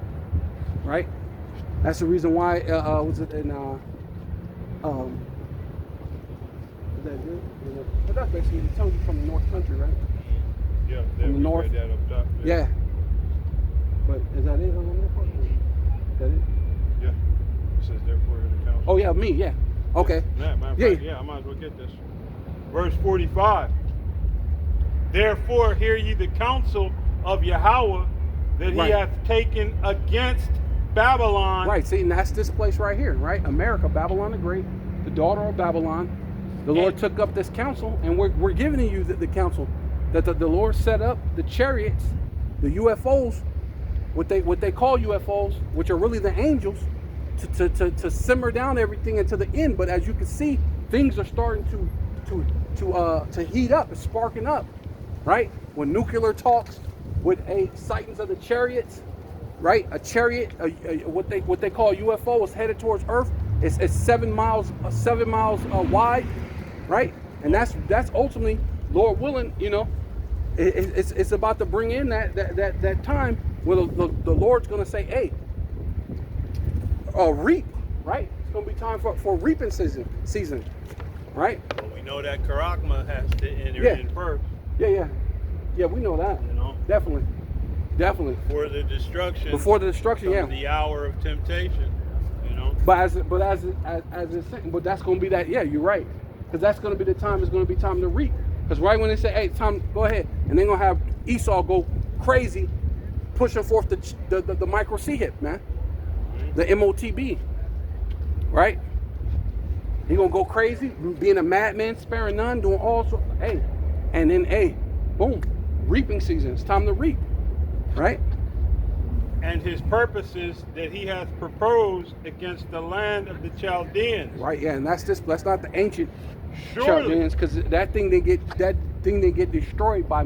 Right? That's the reason why, was it in, is that good? But that's basically telling you from the North Country, right? Yeah, from the north. That up top there. Yeah. But is that it on the north part? Is that it? Yeah. It says therefore the council. Oh yeah, me, yeah. Okay. Yeah, matter of Yeah. fact, yeah, I might as well get this. Verse 45. Therefore hear ye the counsel of Yahweh that he Right. hath taken against Babylon. Right, see, and that's this place right here, right? America, Babylon the Great, the daughter of Babylon. The Lord took up this counsel, and we're giving you the counsel that the Lord set up the chariots, the UFOs, what they call UFOs, which are really the angels, to simmer down everything until the end. But as you can see, things are starting to heat up, it's sparking up, right? When nuclear talks, with sightings of the chariots, right? A chariot, what they call a UFO, is headed towards Earth. It's 7 miles wide, right? And that's ultimately, Lord willing, you know, it's about to bring in that time where the Lord's going to say, hey, reap, right? It's going to be time for reaping season, right? Well, we know that Karakma has to enter in first. Yeah, we know that. You know, definitely. Before the destruction. Yeah. The hour of temptation. You know. But but that's going to be that. Yeah, you're right. Because that's going to be the time. It's going to be time to reap. Because right when they say, hey, time, go ahead, and they're going to have Esau go crazy, pushing forth the micro C hip, man, the MOTB, right? He gonna go crazy, being a madman, sparing none, doing all sorts. Hey, and then boom, reaping season. It's time to reap, right? And his purposes that he hath proposed against the land of the Chaldeans. Right, yeah, and that's not the ancient Surely. Chaldeans, because that thing they get destroyed by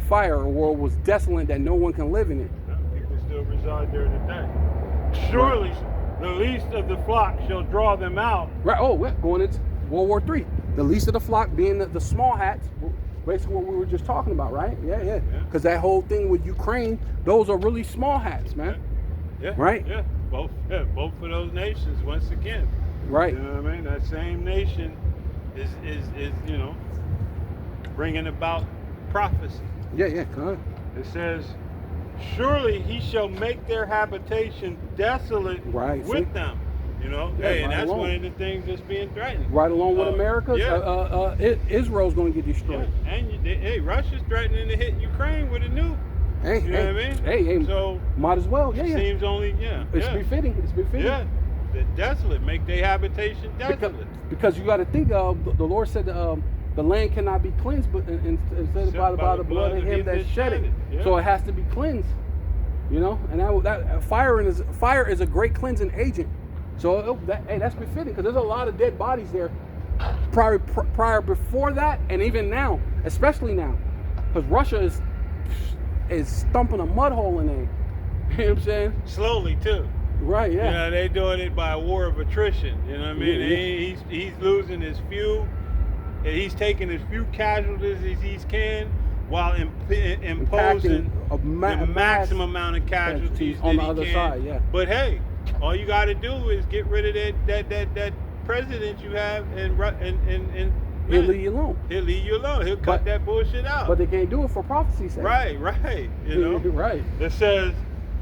fire, or world was desolate that no one can live in it. People still reside there today. Surely the least of the flock shall draw them out. Right. Oh, we're going into World War III. The least of the flock being the small hats. Basically what we were just talking about, right? Yeah. Because that whole thing with Ukraine, those are really small hats, man. Yeah. Right? Yeah. Both of those nations, once again. Right. You know what I mean? That same nation is you know, bringing about prophecy. Yeah. Come on. It says, surely he shall make their habitation desolate with them. You know, Yeah, and right that's along. one of the things that's being threatened. Right along with America, Israel's going to get destroyed. Yeah. And Russia's threatening to hit Ukraine with a nuke. Hey, You know what I mean? Hey, so might as well. Yeah. seems only It's befitting. Yeah, the desolate, make their habitation desolate. Because you got to think of the Lord said the land cannot be cleansed, but instead by the blood of him that shed it. Yeah. So it has to be cleansed. You know, and that fire is a great cleansing agent. So that's befitting, because there's a lot of dead bodies there prior before that, and even now, especially now, because Russia is stumping a mud hole in there. You know what I'm saying? Slowly too. Right. Yeah. You know, they doing it by a war of attrition. You know what I mean? Yeah. He's losing his few. He's taking as few casualties as he can, while imposing a the maximum amount of casualties on that the he other can. side. Yeah. But hey, all you got to do is get rid of that president you have, and He'll leave you alone. He'll leave you alone. He'll cut that bullshit out. But they can't do it for prophecy's sake. Right. You know. Right. It says,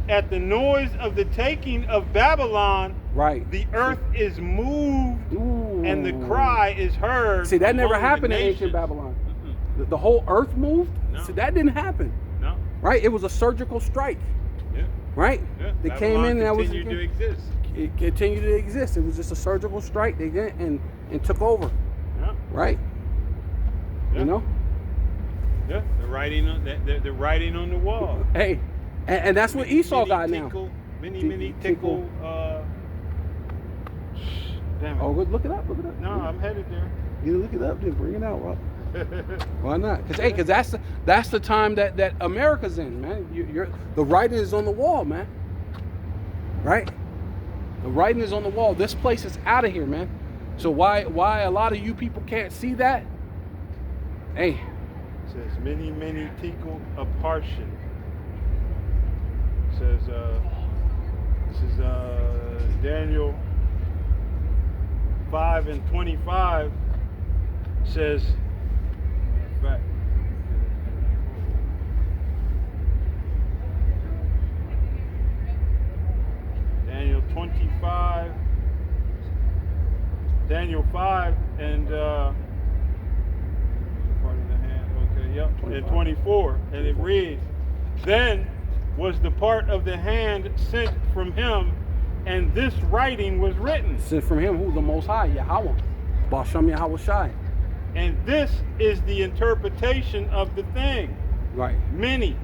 at the noise of the taking of Babylon, Right. the earth is moved, Ooh. and the cry is heard. See, that never among the happened in ancient nations. Babylon. The whole earth moved. No. See, that didn't happen. No. Right. It was a surgical strike. Yeah. Right. Yeah. They Babylon came in. And that was continued to exist. It continued to exist. It was just a surgical strike. They did and took over. Yeah. Right. Yeah. You know. Yeah. The writing on the wall. Hey, and that's what Esau got now. Mini tickle. Damn it. Oh, look it up. No, I'm headed there. You look it up, then bring it out, Rob. Why not? Because that's the time that America's in, man. The writing is on the wall, man. Right? The writing is on the wall. This place is out of here, man. So why a lot of you people can't see that? Hey, It says many tickle apartion. It says this is Daniel 5:25 says in fact, Daniel 25 Daniel 5 and part of the hand, okay, yep, and 24, and it reads, then was the part of the hand sent from him, and this writing was written. sent from him who the Most High, Yahweh, Basham Yahweh Shai. And this is the interpretation of the thing. Right, Many.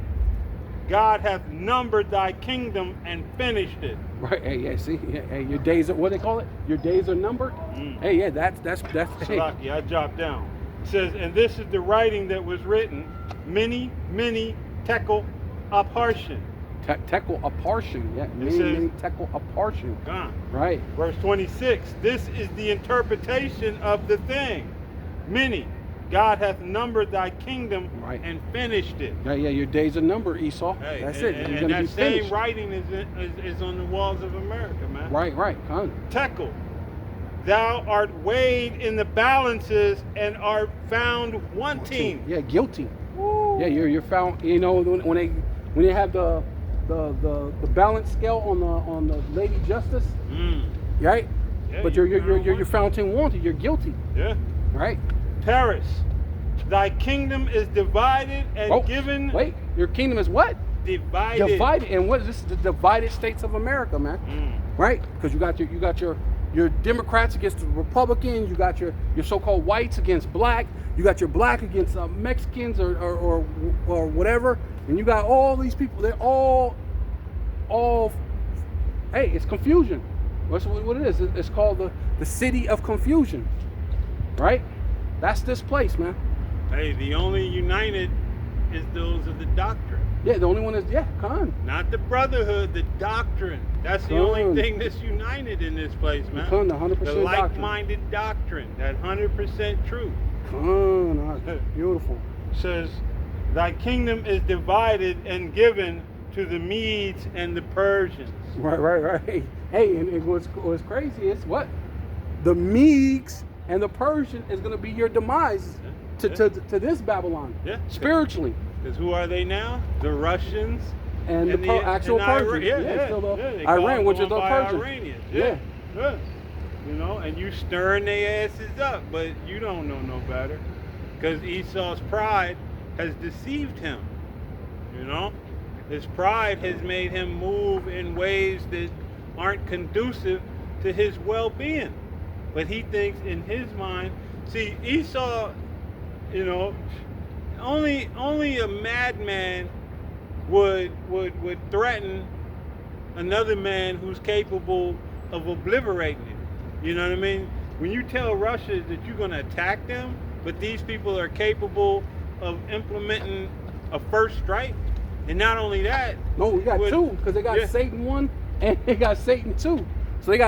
God hath numbered thy kingdom and finished it. right. Hey, yeah. See, yeah, hey, your days are what they call it. Your days are numbered. Hey, yeah. That's. Hey. Salaki, I dropped down. It says, and this is the writing that was written, many tekel apartion. Tekel apartion. Yeah, many tekel apartion. Gone. Right. Verse 26, this is the interpretation of the thing. Many. God hath numbered thy kingdom Right. and finished it. Yeah, yeah. Your days are numbered, Esau. Hey, That's and, it. And, You're and gonna that be same finished. writing is on the walls of America, man. Right. Come. Tekel. Thou art weighed in the balances and art found wanting. Yeah, guilty. Woo. Yeah, you're found. You know when they have the balance scale on the Lady Justice, right? Yeah, But you're found wanted. You're guilty, Yeah. right? Paris, thy kingdom is divided and given. Wait, your kingdom is what? Divided. Divided. And what is this? The divided states of America, man. Right? Because you got your Democrats against the Republicans. You got your so-called whites against black. You got your black against Mexicans or whatever. And you got all these people. They're all. Hey, it's confusion. That's what it is. It's called the city of confusion. Right? That's this place, man. Hey, the only united is those of the doctrine. Yeah, the only one is Khan. Not the brotherhood, the doctrine. That's the only thing that's united in this place, man. Khan, the 100% The like-minded doctrine, that 100% truth. Khan, beautiful. Says, thy kingdom is divided and given to the Medes and the Persians. Right. Hey, and what's crazy is what? The Medes and the Persian is going to be your demise to this Babylon. Yeah. Spiritually. Because who are they now? The Russians And the actual Persians. Iran, which is the Persians. Iranians. Yeah. You know, and you stirring their asses up, but you don't know no better. Because Esau's pride has deceived him. You know? His pride has made him move in ways that aren't conducive to his well-being. But he thinks in his mind, see, Esau, you know, only a madman would threaten another man who's capable of obliterating him. You know what I mean? When you tell Russia that you're going to attack them, but these people are capable of implementing a first strike, and not only that, No, we got two, because they got Satan 1 and they got Satan 2. So they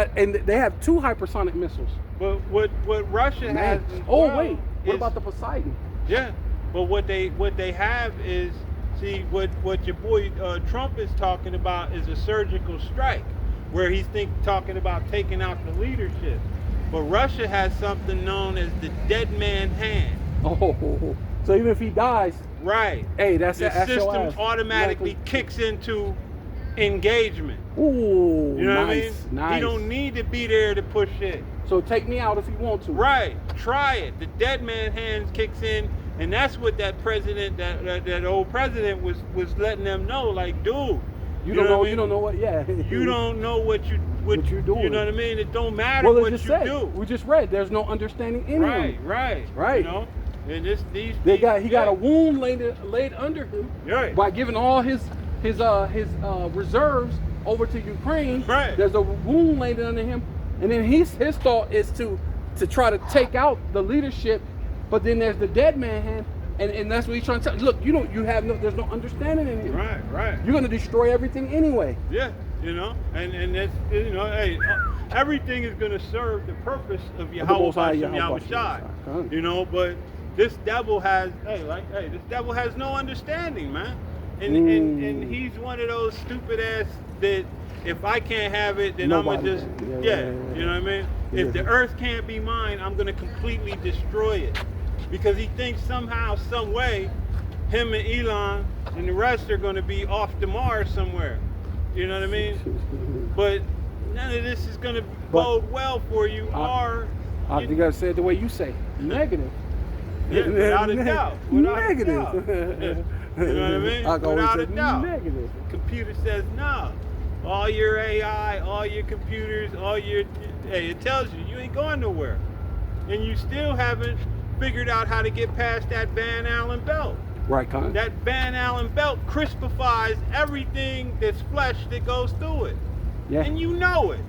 have 2 hypersonic missiles. But what Russia has as Oh well wait, what is- about the Poseidon? Yeah, but what they have is, see, what your boy Trump is talking about is a surgical strike, where he's talking about taking out the leadership. But Russia has something known as the dead man hand. Oh, so even if he dies, Right. hey, that's The your system ass. automatically kicks into engagement. Ooh, You know what I mean? Nice. He don't need to be there to push it. So take me out if you want to. Right. Try it. The dead man hand kicks in, and that's what that president, that old president was letting them know. Like, dude, You don't know. what I mean? You don't know what. Yeah. You don't know what you're doing. You know what I mean? It don't matter Well, what it just you said. do. We just read. There's no understanding in him. Right. Right. You know, and he got a wound laid under him Right. by giving all his reserves over to Ukraine. Right. There's a wound laid under him, and then his thought is to try to take out the leadership, but then there's the dead man hand, and that's what he's trying to tell. Look, there's no understanding in him. Right. You're gonna destroy everything anyway. Yeah. You know, and that's, you know, hey, everything is going to serve the purpose of the Most High Yahweh Yahweh Shai. Shai. You know, but this devil has, this devil has no understanding, man. And he's one of those stupid ass that if I can't have it, then I'm gonna just, you know what I mean? If the earth can't be mine, I'm gonna completely destroy it. Because he thinks somehow, some way, him and Elon and the rest are gonna be off to Mars somewhere. You know what I mean? But none of this is gonna bode well for you, you gotta say it the way you say. Negative. Yeah, without a doubt. Negative. You know what I mean? Without a doubt. Negative. Computer says no. All your AI, all your computers, it tells you you ain't going nowhere. And you still haven't figured out how to get past that Van Allen belt. Right, Con. That Van Allen belt crispifies everything that's flesh that goes through it. Yeah. And you know it.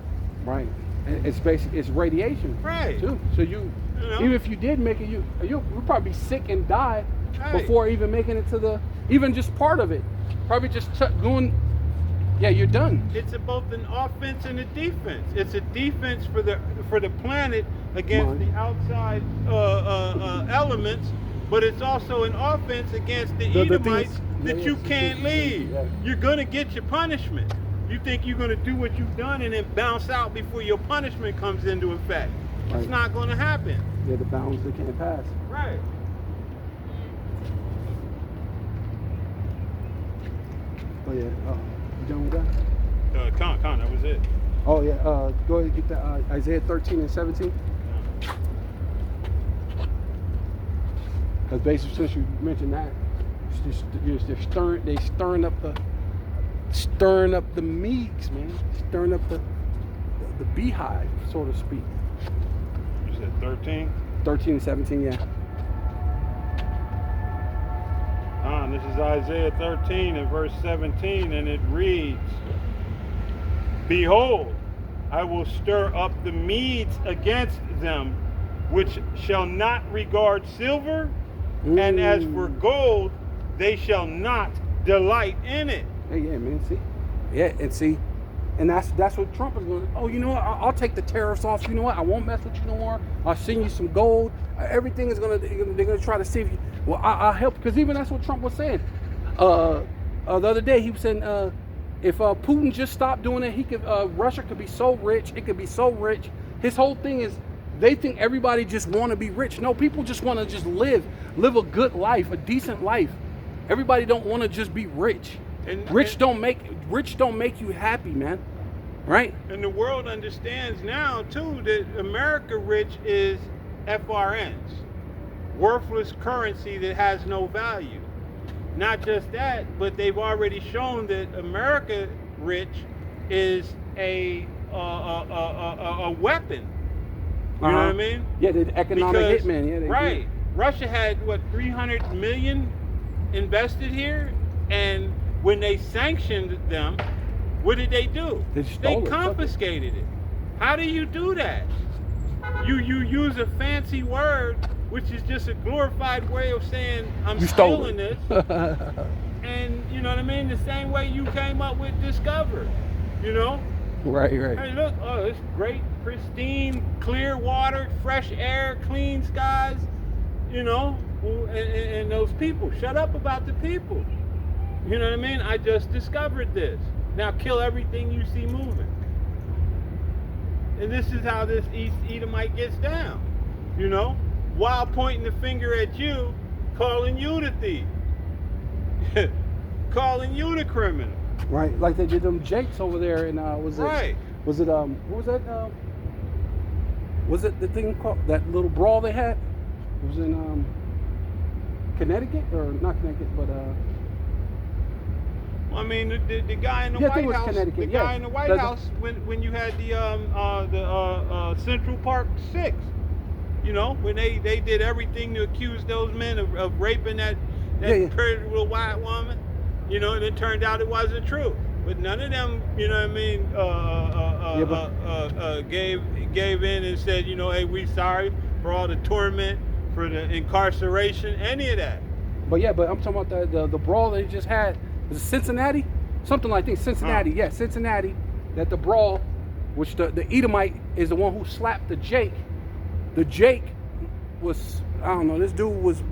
Right. And it's basically, it's radiation. Right. Too. So you know, even if you did make it, you'll probably be sick and die before even making it to even just part of it. Probably just going, you're done. It's both an offense and a defense. It's a defense for the planet against the outside elements, but it's also an offense against the Edomites that you can't leave. Yeah. You're gonna get your punishment. You think you're gonna do what you've done and then bounce out before your punishment comes into effect. Right. It's not gonna happen. Yeah, the bounds they can't pass. Right. Oh yeah. You done with that? Con, that was it. Oh yeah. Go ahead and get that Isaiah 13 and 17. Because basically, since you mentioned that, they're stirring up the meeks, man. Stirring up the beehive, so to speak. You said 13? 13 and 17, yeah. This is Isaiah 13 and verse 17, and it reads, "Behold, I will stir up the Medes against them, which shall not regard silver, and as for gold, they shall not delight in it." Yeah, man. See, and that's what Trump is going. Oh, you know what? I'll take the tariffs off. You know what? I won't mess with you no more. I'll send you some gold. Everything is they're gonna try to see if you. Well, I'll help, because even that's what Trump was saying. The other day he was saying, if Putin just stopped doing it, he could. Russia could be so rich. It could be so rich. His whole thing is, they think everybody just want to be rich. No, people just want to just live a good life, a decent life. Everybody don't want to just be rich. Rich don't make you happy, man. Right? And the world understands now too that America rich is FRNs, worthless currency that has no value. Not just that, but they've already shown that America rich is a weapon. You know what I mean? Yeah, the economic hitman. Yeah, right. Russia had 300 million invested here, and when they sanctioned them, what did they do? They confiscated it. How do you do that? You use a fancy word, which is just a glorified way of saying I'm stealing this. And you know what I mean? The same way you came up with Discover, you know? Right. Hey, look, it's great, pristine, clear water, fresh air, clean skies, you know? And those people, shut up about the people. You know what I mean? I just discovered this. Now kill everything you see moving. And this is how this East Edomite gets down, you know? While pointing the finger at you, calling you the thief. Calling you the criminal. Right, like they did them Jakes over there in was it what was that was it the thing called, that little brawl they had? It was in Connecticut, or not Connecticut, but I mean, the guy in the White House, the guy in the White House when you had the Central Park 6, you know, when they did everything to accuse those men of raping that pretty little white woman, you know, and it turned out it wasn't true. But none of them, you know what I mean, gave in and said, you know, hey, we sorry for all the torment, for the incarceration, any of that. But I'm talking about the brawl they just had. Was it Cincinnati? something like this. Cincinnati, yeah, Cincinnati. That the brawl, which the Edomite is the one who slapped the Jake. The Jake was, I don't know, this dude was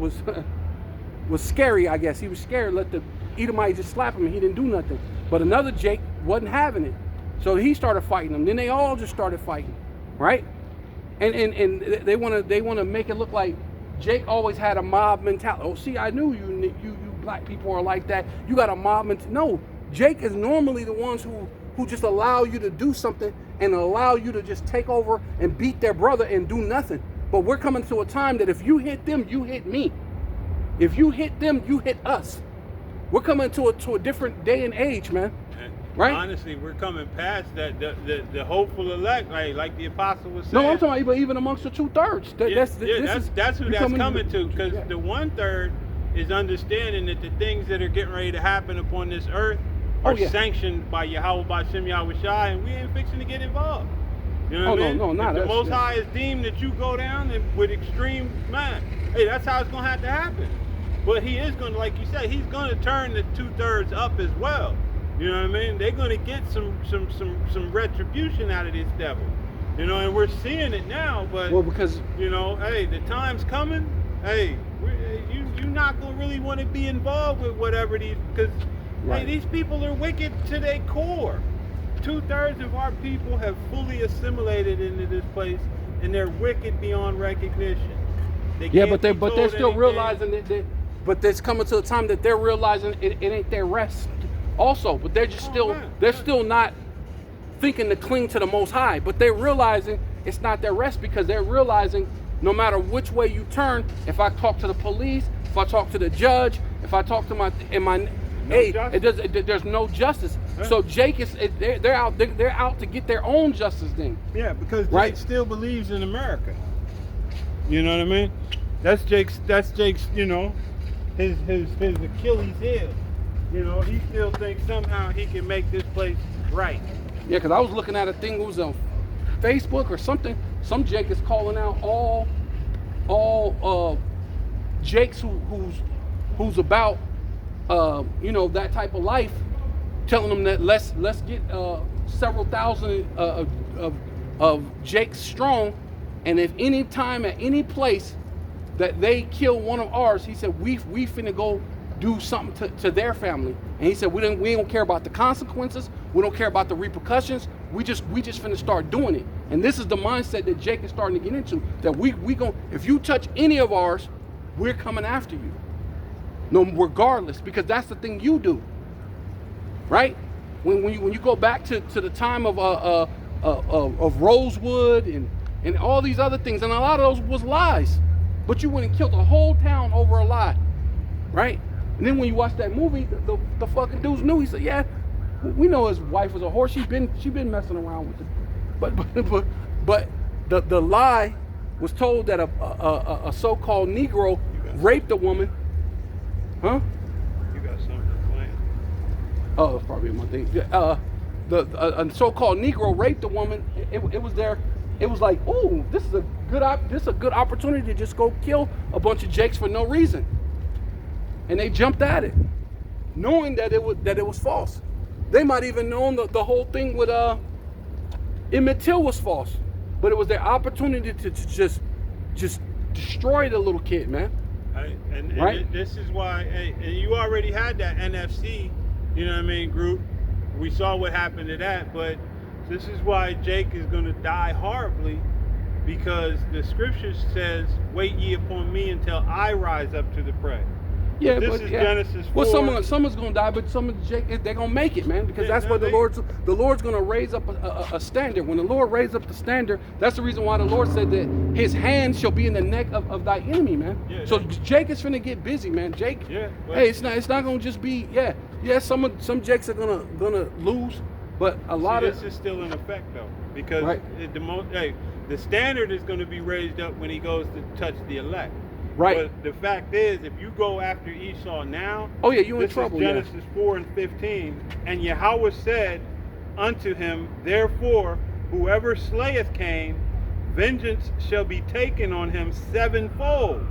was scary, I guess. He was scared. Let the Edomite just slap him and he didn't do nothing. But another Jake wasn't having it. So he started fighting them. Then they all just started fighting, right? And they wanna make it look like Jake always had a mob mentality. Oh, see, I knew you black people are like that. You got a mob mentality. No, Jake is normally the ones who just allow you to do something and allow you to just take over and beat their brother and do nothing. But we're coming to a time that if you hit them, you hit me. If you hit them, you hit us. We're coming to a different day and age, man. Right? Honestly, we're coming past that. The hopeful elect, like the apostle was saying. No, I'm talking about even amongst the 2/3. That's who that's coming to. Because the 1/3 is understanding that the things that are getting ready to happen upon this earth are sanctioned by Yahweh, by Shem Yahweh Shai, and we ain't fixing to get involved. You know what I mean? No, not if the us, Most High is deemed that you go down with extreme man, hey, that's how it's gonna have to happen. But he is gonna, like you said, he's gonna turn the 2/3 up as well. You know what I mean? They're gonna get some retribution out of this devil. You know, and we're seeing it now. But because you know, hey, the time's coming. Hey, you're not gonna really want to be involved with whatever these, because hey, these people are wicked to their core. 2/3 of our people have fully assimilated into this place, and they're wicked beyond recognition. But they're still realizing that. But there's coming to a time that they're realizing it ain't their rest. Also, but they're just still not thinking to cling to the Most High. But they're realizing it's not their rest, because they're realizing no matter which way you turn, if I talk to the police, if I talk to the judge, if I talk to there's no justice. Huh? So Jake they're out to get their own justice then. Yeah, because Jake still believes in America. You know what I mean? That's Jake's. You know, his Achilles heel. You know, he still thinks somehow he can make this place right. Yeah, because I was looking at a thing, it was on Facebook or something. Some Jake is calling out all Jakes who's about you know, that type of life, telling them that let's get several thousand of Jakes strong, and if any time at any place that they kill one of ours, he said we finna go do something to their family. And he said we don't care about the consequences, we don't care about the repercussions, we just finna start doing it. And this is the mindset that Jake is starting to get into, that we gon' if you touch any of ours, we're coming after you. No, regardless, because that's the thing you do. Right? When you go back to the time of Rosewood and all these other things, and a lot of those was lies. But you went and killed a whole town over a lie. Right? And then when you watch that movie, the fucking dudes knew. He said, yeah, we know his wife was a whore. She been messing around with it. But the lie was told that a so-called Negro raped a woman. Huh? You got something playing. Oh, it's probably my thing. A so-called Negro raped a woman. It was there. It was like, oh, this is a good opportunity to just go kill a bunch of Jakes for no reason. And they jumped at it, knowing that it was false. They might even known the whole thing with Emmett Till was false, but it was their opportunity to just destroy the little kid, man. And this is why, and you already had that NFC, you know what I mean, group. We saw what happened to that, but this is why Jake is going to die horribly, because the scripture says, "Wait ye upon me until I rise up to the prey." Yeah, this is Genesis 4. Well, someone's gonna die, but some of Jake, they're gonna make it, man, because that's where the Lord's gonna raise up a standard. When the Lord raised up the standard, that's the reason why the Lord said that His hand shall be in the neck of thy enemy, man. Yeah, so Jake is finna get busy, man. Jake, hey, it's not gonna just be some Jakes are gonna lose, but a lot of this is still in effect though, because the standard is gonna be raised up when he goes to touch the elect. Right. But the fact is, if you go after Esau now, you in trouble. This is Genesis 4:15, and Yahweh said unto him, therefore, whoever slayeth Cain, vengeance shall be taken on him sevenfold.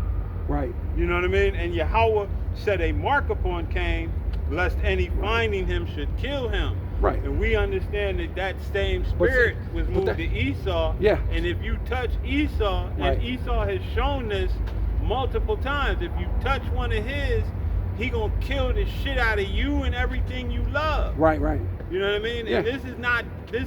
Right. You know what I mean? And Yahweh set a mark upon Cain, lest any finding him should kill him. Right. And we understand that that same spirit was moved to Esau. Yeah. And if you touch Esau, Right. and Esau has shown this multiple times, if you touch one of his, he gonna kill the shit out of you and everything you love. Right, right. You know what I mean? Yeah. And this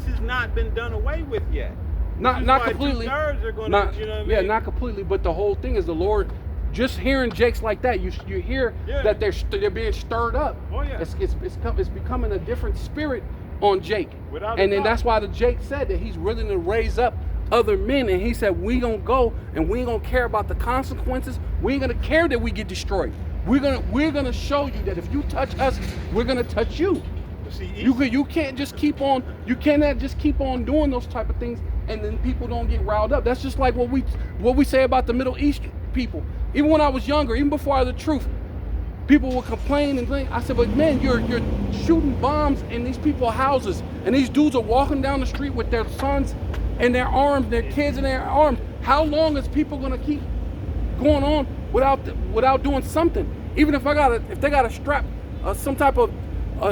has not been done away with yet. Not completely. Two-thirds are gonna, Not, you know what I yeah, mean? not completely. But the whole thing is the Lord. Just hearing Jakes like that, you hear that they're being stirred up. Oh yeah. It's becoming a different spirit on Jake. Without a And then doubt. that's why the Jake said that he's willing to raise up other men, and he said we gonna go and we ain't gonna care about the consequences. We ain't gonna care that we get destroyed. We're gonna show you that if you touch us, we're gonna touch you. See, You can't just keep on. You cannot just keep on doing those type of things, and then people don't get riled up. That's just like what we say about the Middle East people. Even when I was younger, even before I had the truth, people would complain and think. I said, but man, you're shooting bombs in these people's houses, and these dudes are walking down the street with their sons in their arms, their kids in their arms. How long is people gonna keep going on without doing something? Even if they gotta strap some type of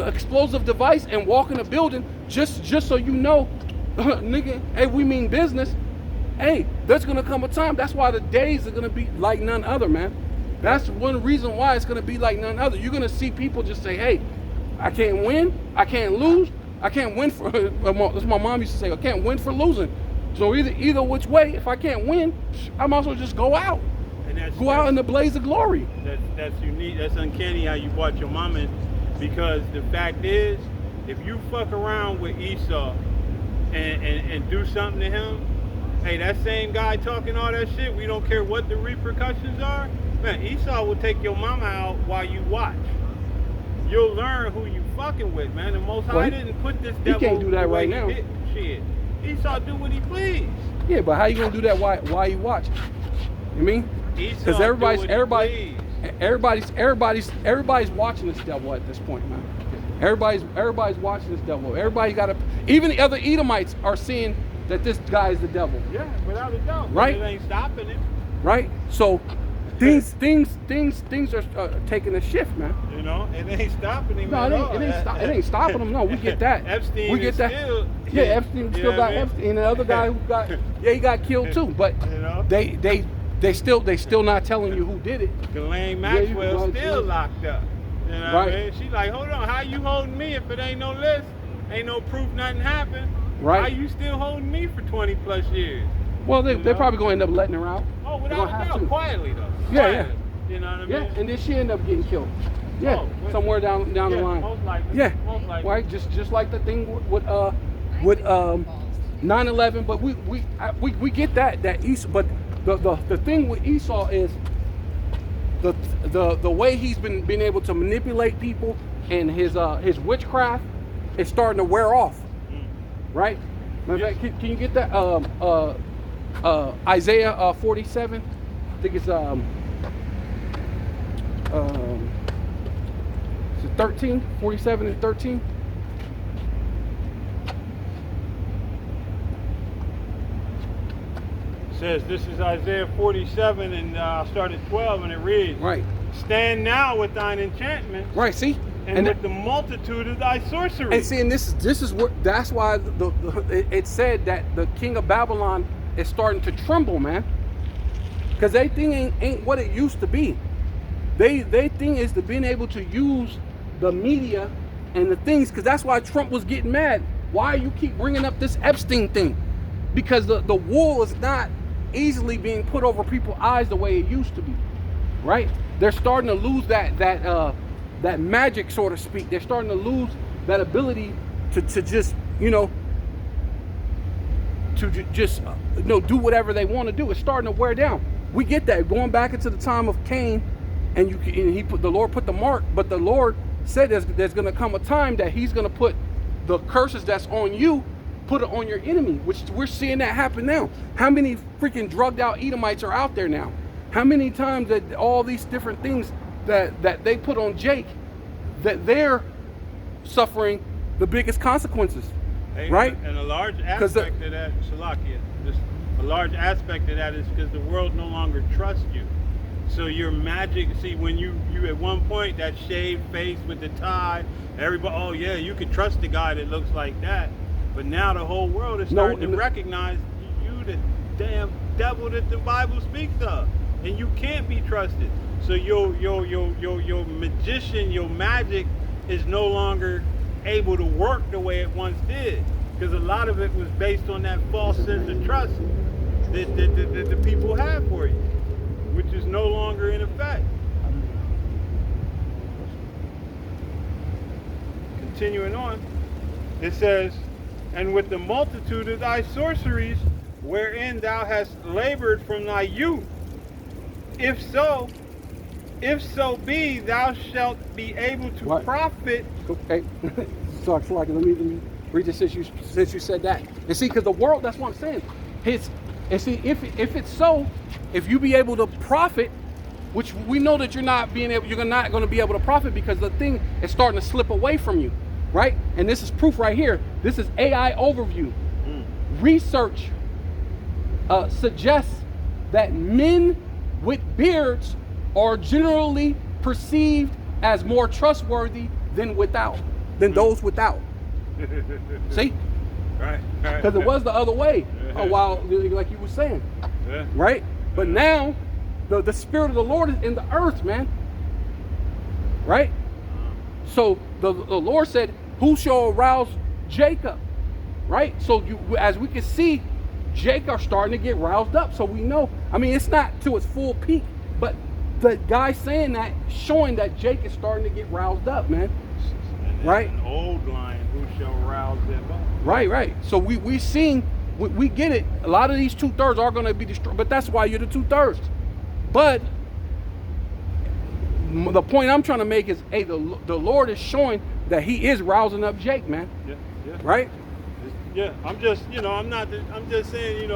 explosive device and walk in a building, just so you know, nigga, hey, we mean business. Hey, there's gonna come a time. That's why the days are gonna be like none other, man. That's one reason why it's gonna be like none other. You're gonna see people just say, hey, I can't win, I can't lose, I can't win for, that's my mom used to say, I can't win for losing. So either which way, if I can't win, I might as well just go out. And go out in the blaze of glory. That's unique. That's uncanny how you brought your mama in, because the fact is, if you fuck around with Esau and do something to him, hey, that same guy talking all that shit, we don't care what the repercussions are, man, Esau will take your mama out while you watch. You'll learn who you fucking with, man. The Most High didn't put this devil. He can't do that right now. Shit. Esau do what he please. Yeah, but how you gonna do that while you watch? You mean? Because everybody's watching this devil at this point, man. Everybody's watching this devil. Everybody got to. Even the other Edomites are seeing that this guy is the devil. Yeah, without a doubt. Right? It ain't stopping him. Right. So things are taking a shift, man. You know, it ain't stopping him. No, it ain't stopping him. No, we get that. Epstein. We get that. Still, yeah, Epstein still got Epstein, and the other guy who got he got killed too. But you know? they still not telling you who did it. Ghislaine Maxwell still locked up. You know what I mean? She like, hold on, how you holding me if it ain't no list? Ain't no proof nothing happened. Right. How you still holding me for 20 plus years? Well, they're probably going to end up letting her out. Oh, without a doubt, quietly though. Yeah, quietly. You know what I mean? Yeah, and then she ended up getting killed. Yeah, somewhere down the line. Most likely. Yeah, Most likely. right. Just like the thing with 9/11, but we get that Esau. But the thing with Esau is the way he's been able to manipulate people, and his witchcraft is starting to wear off. Right? Matter of fact, can you get that Isaiah 47? I think it's 13, 47 and 13. Says this is Isaiah 47, and I'll start at 12, and it reads, Right. Stand now with thine enchantment, Right. See. and with the multitude of thy sorcery. And see, and this is what, that's why it said that the king of Babylon is starting to tremble, man, because they thing ain't what it used to be. They thing is to being able to use the media and the things, because that's why Trump was getting mad. Why you keep bringing up this Epstein thing? Because the wool is not easily being put over people's eyes the way it used to be, right? They're starting to lose that magic, so to speak. They're starting to lose that ability to just do whatever they want to do. It's starting to wear down. We get that going back into the time of Cain, and the Lord put the mark, but the Lord said there's going to come a time that He's going to put the curses that's on you, put it on your enemy, which we're seeing that happen now. How many freaking drugged out Edomites are out there now? How many times that all these different things that they put on Jake, that they're suffering the biggest consequences, right? And a large aspect of that, Shalakia, a large aspect of that is because the world no longer trusts you. So your magic, see, when you at one point, that shaved face with the tie, everybody, oh yeah, you can trust the guy that looks like that. But now the whole world is starting to recognize you the damn devil that the Bible speaks of, and you can't be trusted. So your magician, your magic is no longer able to work the way it once did, because a lot of it was based on that false sense of trust that the people have for you, which is no longer in effect. Continuing on, it says, and with the multitude of thy sorceries, wherein thou hast labored from thy youth, if so be, thou shalt be able to profit. Okay, so let me read this since you said that. And see, because the world, that's what I'm saying. And see, if it's so, if you be able to profit, which we know that you're not going to be able to profit, because the thing is starting to slip away from you, right? And this is proof right here. This is AI overview. Research suggests that men with beards are generally perceived as more trustworthy than those without. See? Right. Because it was the other way a while, like you were saying. Yeah. Right? But now, the Spirit of the Lord is in the earth, man. Right? So the Lord said, who shall arouse Jacob? Right? So as we can see, Jacob are starting to get roused up. So we know, I mean, it's not to its full peak, but the guy saying that, showing that Jake is starting to get roused up, man. Right? An old lion who shall rouse them up. Right. So we get it. A lot of these 2/3 are going to be destroyed, but that's why you're the 2/3. But the point I'm trying to make is, hey, the Lord is showing that He is rousing up Jake, man. Yeah. Right? Yeah. I'm just saying,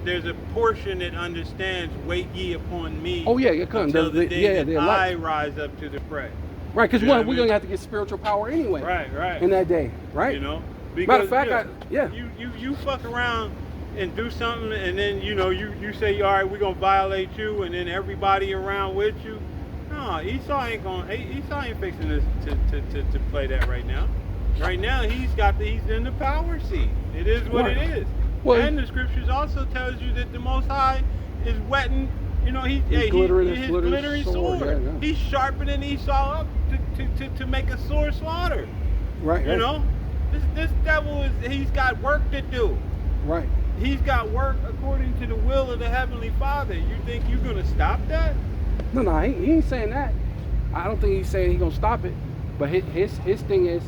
there's a portion that understands, wait ye upon me. Oh yeah, it comes. Until the day that I rise up to the fray. Right, because we're going to have to get spiritual power anyway. Right. In that day, right? Because matter of fact, you fuck around and do something, and then you say, all right, we're gonna violate you, and then everybody around with you. No, Esau ain't fixing this to play that right now. Right now, he's in the power seat. It is what it is. Well, and the scriptures also tells you that the Most High is wetting. His glittering sword. Yeah. He's sharpening Esau up to make a sore slaughter. Right. This devil he's got work to do. Right. He's got work according to the will of the Heavenly Father. You think you're gonna stop that? No, he ain't saying that. I don't think he's saying he's gonna stop it. But his thing is,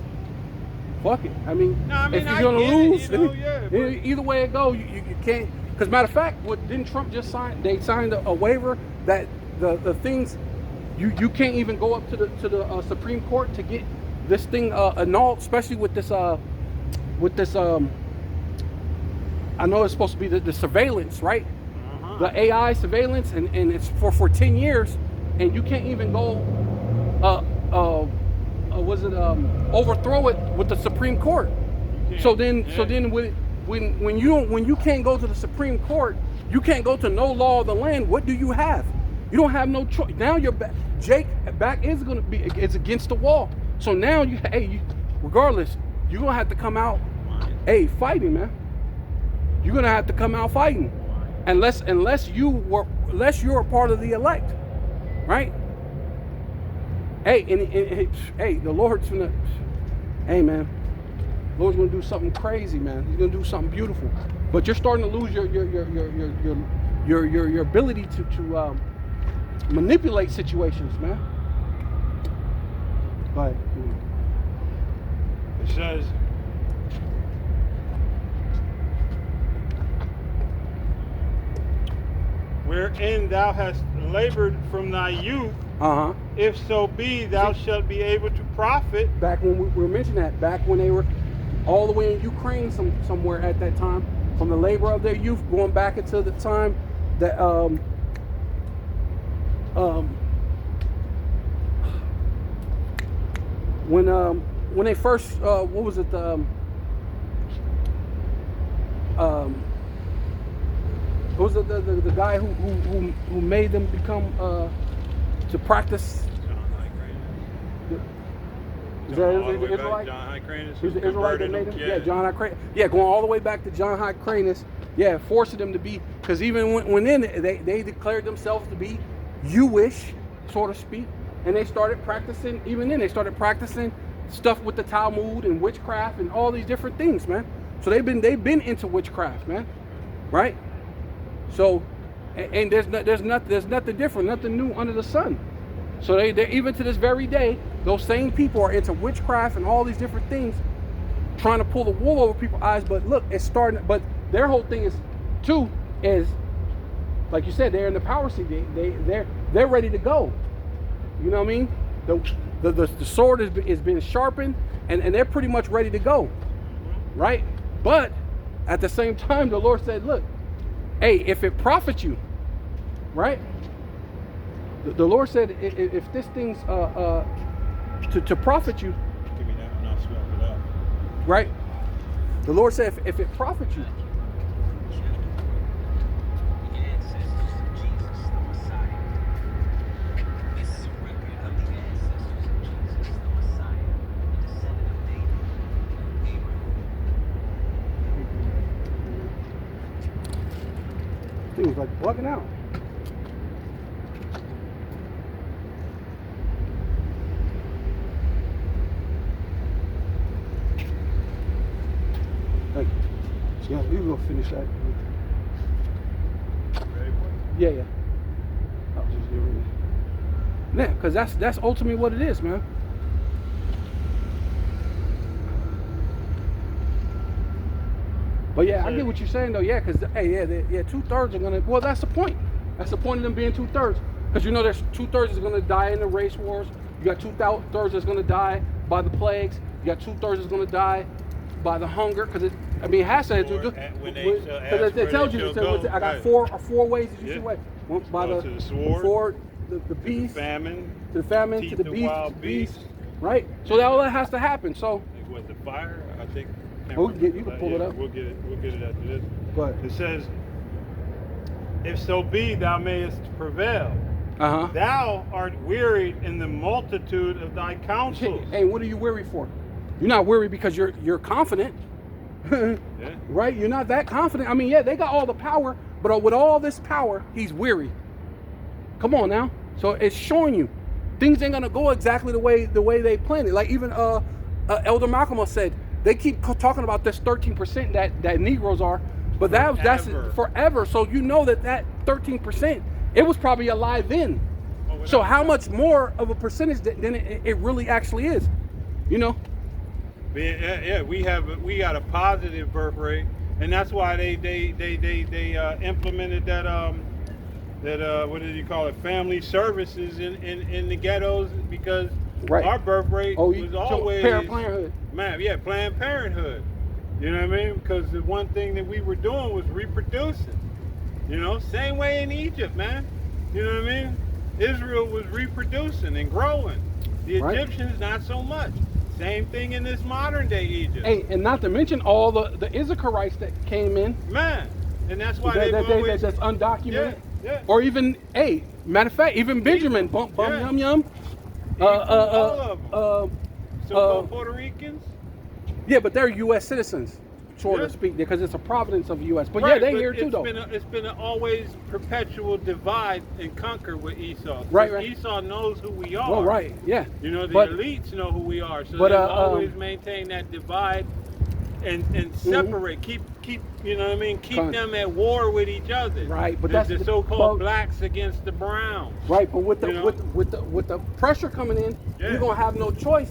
fuck it. I mean, if you're gonna lose, either way it goes, you can't. Because matter of fact, didn't Trump just sign? They signed a waiver that the things you can't even go up to the Supreme Court to get this thing annulled, especially with this I know it's supposed to be the surveillance, right? The AI surveillance, and it's for 10 years, and you can't even go overthrow it with the Supreme Court. So then when you can't go to the Supreme Court, you can't go to no law of the land. What do you have? You don't have no choice. Now your back is going to be, it's against the wall. So now regardless, you're gonna have to come out, fighting, man. You're gonna have to come out fighting, unless you're a part of the elect, right? The Lord's gonna, man. The Lord's gonna do something crazy, man. He's gonna do something beautiful. But you're starting to lose your ability to manipulate situations, man. But it says, wherein thou hast labored from thy youth, if so be thou shalt be able to profit. Back when we were mentioning that, back when they were all the way in Ukraine somewhere at that time, from the labor of their youth, going back into the time that when they first what was it, was the guy who made them become to practice. Is that the Israelite? John Hyrcanus. Who's the Israelite that made him? Yeah, John Hyrcanus. Yeah, going all the way back to John Hyrcanus. Yeah, forcing them to be, because even when they declared themselves to be Jewish, so to speak, and they started practicing. Even then, they started practicing stuff with the Talmud and witchcraft and all these different things, man. So they've been into witchcraft, man, right? So, and there's nothing different, nothing new under the sun. So they even to this very day, those same people are into witchcraft and all these different things, trying to pull the wool over people's eyes. But look, it's starting. But their whole thing is like you said, they're in the power seat. They're ready to go. You know what I mean? The sword is being sharpened, and they're pretty much ready to go, right? But at the same time, the Lord said, look, hey, if it profits you, right? The Lord said, if this thing's to profit you, give me that one, I'll swap it up. right? The Lord said, if it profits you, things like bugging out. Thank you. Yeah, we will finish that. Yeah. I was just getting ready. Yeah, because that's ultimately what it is, man. But yeah, I get what you're saying though. Yeah, because hey, yeah, 2/3 are gonna. Well, that's the point. That's the point of them being 2/3. Because you know, there's 2/3 is gonna die in the race wars. You got 2/3 that's gonna die by the plagues. You got 2/3 that's gonna die by the hunger. Because it has to do. Because it tells you. I got four ways that you should wait. By to the sword, the beast, to the famine, to the beast, wild beast. Right. So all that has to happen. So. What, the fire? I think. You can pull it up. We'll get it after this. Go ahead. It says, if so be thou mayest prevail. Thou art wearied in the multitude of thy counsels. Hey, what are you weary for? You're not weary because you're confident. Yeah. Right? You're not that confident. I mean, yeah, they got all the power, but with all this power, he's weary. Come on now. So it's showing you things ain't gonna go exactly the way they planned it. Like even Elder Malcolm said, they keep talking about this 13% that Negroes are, but that's forever. So you know that 13%, it was probably alive then. So how much more of a percentage than it really actually is, you know? Yeah, we got a positive birth rate, and that's why they implemented that what did you call it, family services in the ghettos, because our birth rate was always Planned Parenthood. Man, yeah, Planned Parenthood. You know what I mean? Because the one thing that we were doing was reproducing. You know, same way in Egypt, man. You know what I mean? Israel was reproducing and growing. The Egyptians, not so much. Same thing in this modern day Egypt. Hey, and not to mention all the Issacharites that came in. Man, and that's why that's undocumented. Yeah. Or even, hey, matter of fact, even Benjamin, bum yum. All of them. So Puerto Ricans? Yeah, but they're U.S. citizens, so to speak, because it's a providence of the U.S. But yeah, they're here too, though. It's been an always perpetual divide and conquer with Esau. Right. Esau knows who we are. Well, right, yeah. You know, the elites know who we are, so they always maintain that divide and separate, keep you know what I mean, keep them at war with each other. Right, but that's the so-called blacks against the browns. Right, but with the pressure coming in, you're gonna have no choice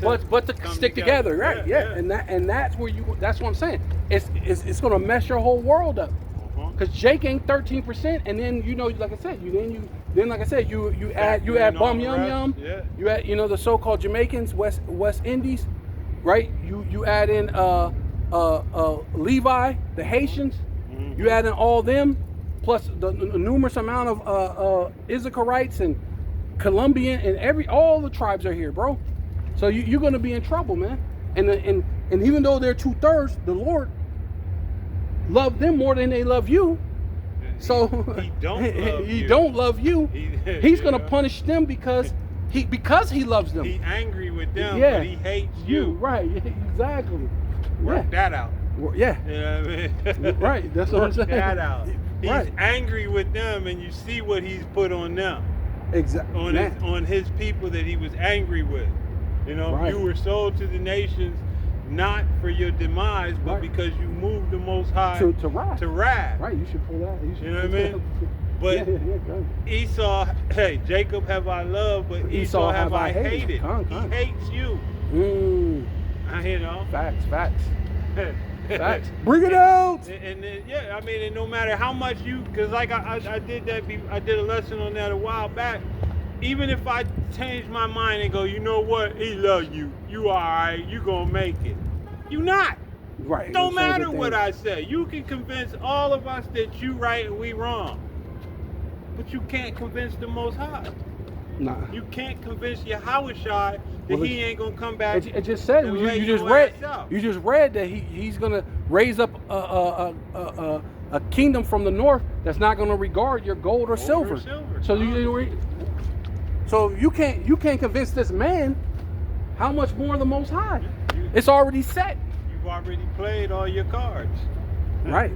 but to stick together, right? Yeah. And that's where that's what I'm saying. It's gonna mess your whole world up. Because Jake ain't 13%, and then like I said, you add bum yum, you add the so-called Jamaicans, West Indies, right? You add in Levi, the Haitians, you add in all them, plus the numerous amount of Issacharites and Colombian and all the tribes are here, bro. So you're gonna be in trouble, man. And even though they're 2/3, the Lord loved them more than they love you. So he don't love he you. don't love you. He's gonna Yeah. punish them because he loves them. He angry with them, Yeah. but he hates you. Right, exactly. Work that out. Yeah. You know what I mean? Right, that's what I'm saying. Work that out. He's Right. angry with them, and you see what he's put on them. Exactly. On his people that he was angry with. You know, Right. you were sold to the nations not for your demise, but Right. because you moved the Most High To wrath. to wrath. Right, you should pull that. You know what I mean? But go ahead. Esau, hey, Jacob have I loved, but Esau have I hated. Con. He hates you. You know. Facts. Facts. Bring it out. And yeah, I mean, and no matter how much you, because like I did that, I did a lesson on that a while back. Even if I change my mind and go, you know what, he love you, you all right, you gonna make it. You not. Right. Don't matter what I say. You can convince all of us that you right and we wrong, but you can't convince the Most High. Nah. You can't convince Yahushua that he ain't gonna come back. It just said and you lay just your read. ass out. You just read that he's gonna raise up a kingdom from the north that's not gonna regard your gold or silver. So you can't convince this man. How much more the Most High? It's already set. You've already played all your cards. Right.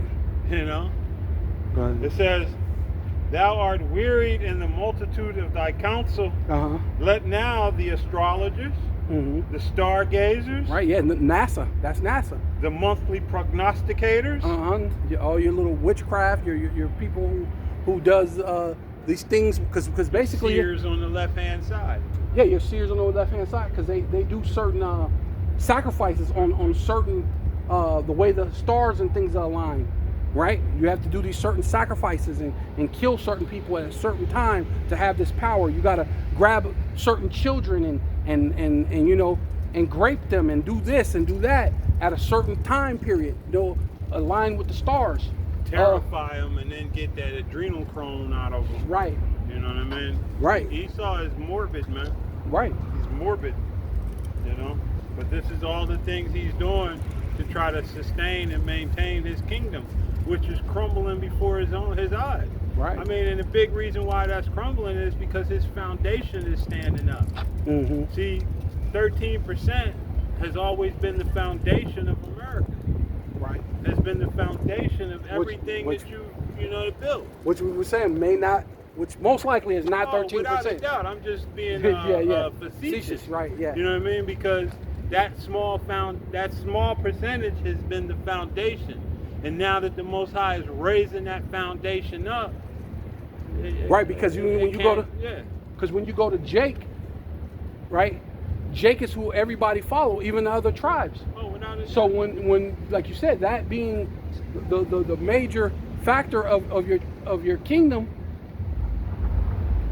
You know. Go ahead. It says, "Thou art wearied in the multitude of thy counsel. Uh-huh. Let now the astrologers, the stargazers, Right, yeah, NASA. That's NASA. the monthly prognosticators, All your little witchcraft, your people who does these things because basically seers on the left-hand side." yeah, your seers on the left-hand side because they do certain sacrifices on certain the way the stars and things are aligned. Right? You have to do these certain sacrifices and kill certain people at a certain time to have this power. You got to grab certain children and you know, and grape them and do this and do that at a certain time period. They'll align with the stars. Terrify them and then get that adrenochrome out of them. Right. You know what I mean? Right. Esau is morbid, man. Right. He's morbid. You know? But this is all the things he's doing to try to sustain and maintain his kingdom, which is crumbling before his eyes. Right. I mean, and the big reason why that's crumbling is because his foundation is standing up. Mm-hmm. See, 13% has always been the foundation of America. Right. Has been the foundation of everything which- that you know to build. Which we were saying may not, which most likely is not 13%. Without a doubt, I'm just being facetious. Right? Yeah. You know what I mean? Because that small percentage has been the foundation, and now that the Most High is raising that foundation up, Right, because when you go to Jake, right? Jake is who everybody follow, even the other tribes. Oh, without a So doubt. when like you said, that being the major factor of your kingdom,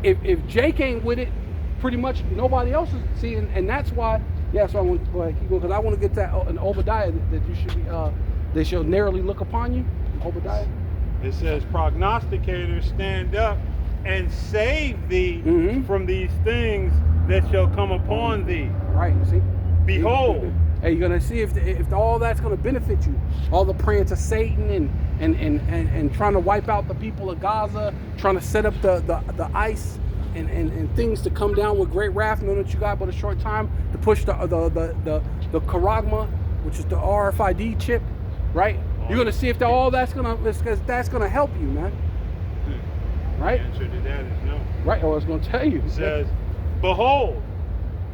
if Jake ain't with it, pretty much nobody else is seeing, and that's why. Yeah, so I want to go ahead, keep going, because I want to get to an Obadiah that you should be. They shall narrowly look upon you, Obadiah. It says, "Prognosticators, stand up and save thee from these things that shall come upon thee. Right. See. Behold." Hey, you're gonna see if all that's gonna benefit you. All the praying to Satan and trying to wipe out the people of Gaza, trying to set up the ice and things to come down with great wrath, knowing that you got but a short time to push the Karagma, which is the RFID chip, right? You're gonna see if all that's gonna help you, man. Right? The answer to that is no. Right. Or I was gonna tell you. It says, "Behold,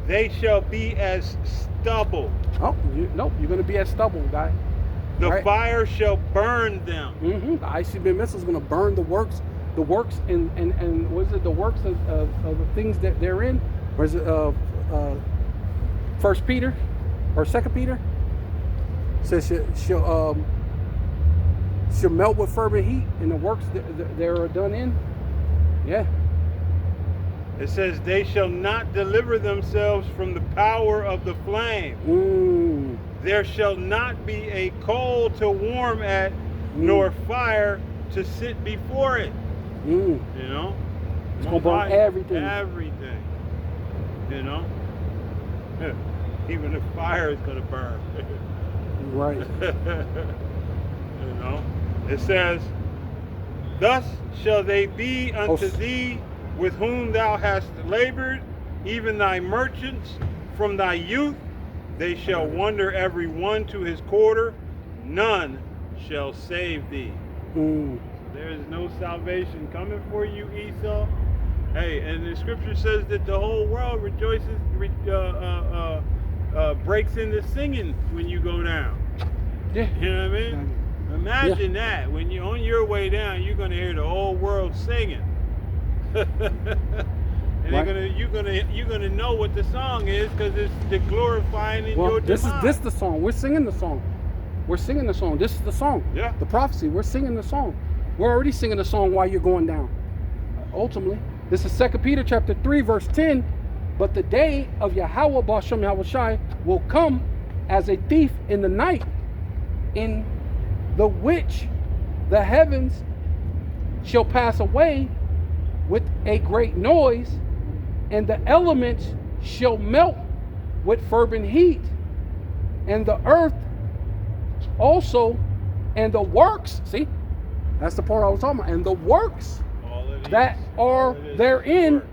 they shall be as stubble. Oh, nope. You're gonna be as stubble, guy. The Right. fire shall burn them." The ICBM missile is going to burn the works and what is it? The works of the things that they're in, or is it First Peter or Second Peter? It says she'll melt with fervent heat in the works that they're done in. Yeah. It says, "They shall not deliver themselves from the power of the flame. There shall not be a coal to warm at, nor fire to sit before it." You know? It's going to burn everything. Everything. You know? Even the fire is going to burn. Right. You know? It says, Thus shall they be unto Oh. thee with whom thou hast labored, even thy merchants from thy youth. They shall wander every one to his quarter. None shall save thee. Mm. There is no salvation coming for you, Esau. Hey, and the scripture says that the whole world rejoices, breaks into singing when you go down. Yeah. You know what I mean? Imagine that. When you're on your way down, you're gonna hear the whole world singing. And Right. you're gonna know what the song is because it's the glorifying in Well, your this demise. the song. We're singing the song. We're singing the song. This is the song. Yeah. The prophecy. We're singing the song. We're already singing the song while you're going down. Ultimately, this is 2 Peter chapter 3, verse 10. But the day of Yahweh Ba'ashem Yahweh Shai will come as a thief in the night, in the which the heavens shall pass away with a great noise, and the elements shall melt with fervent heat, and the earth also, and the works, see, that's the part I was talking about, and the works All it is, that all are it is therein works.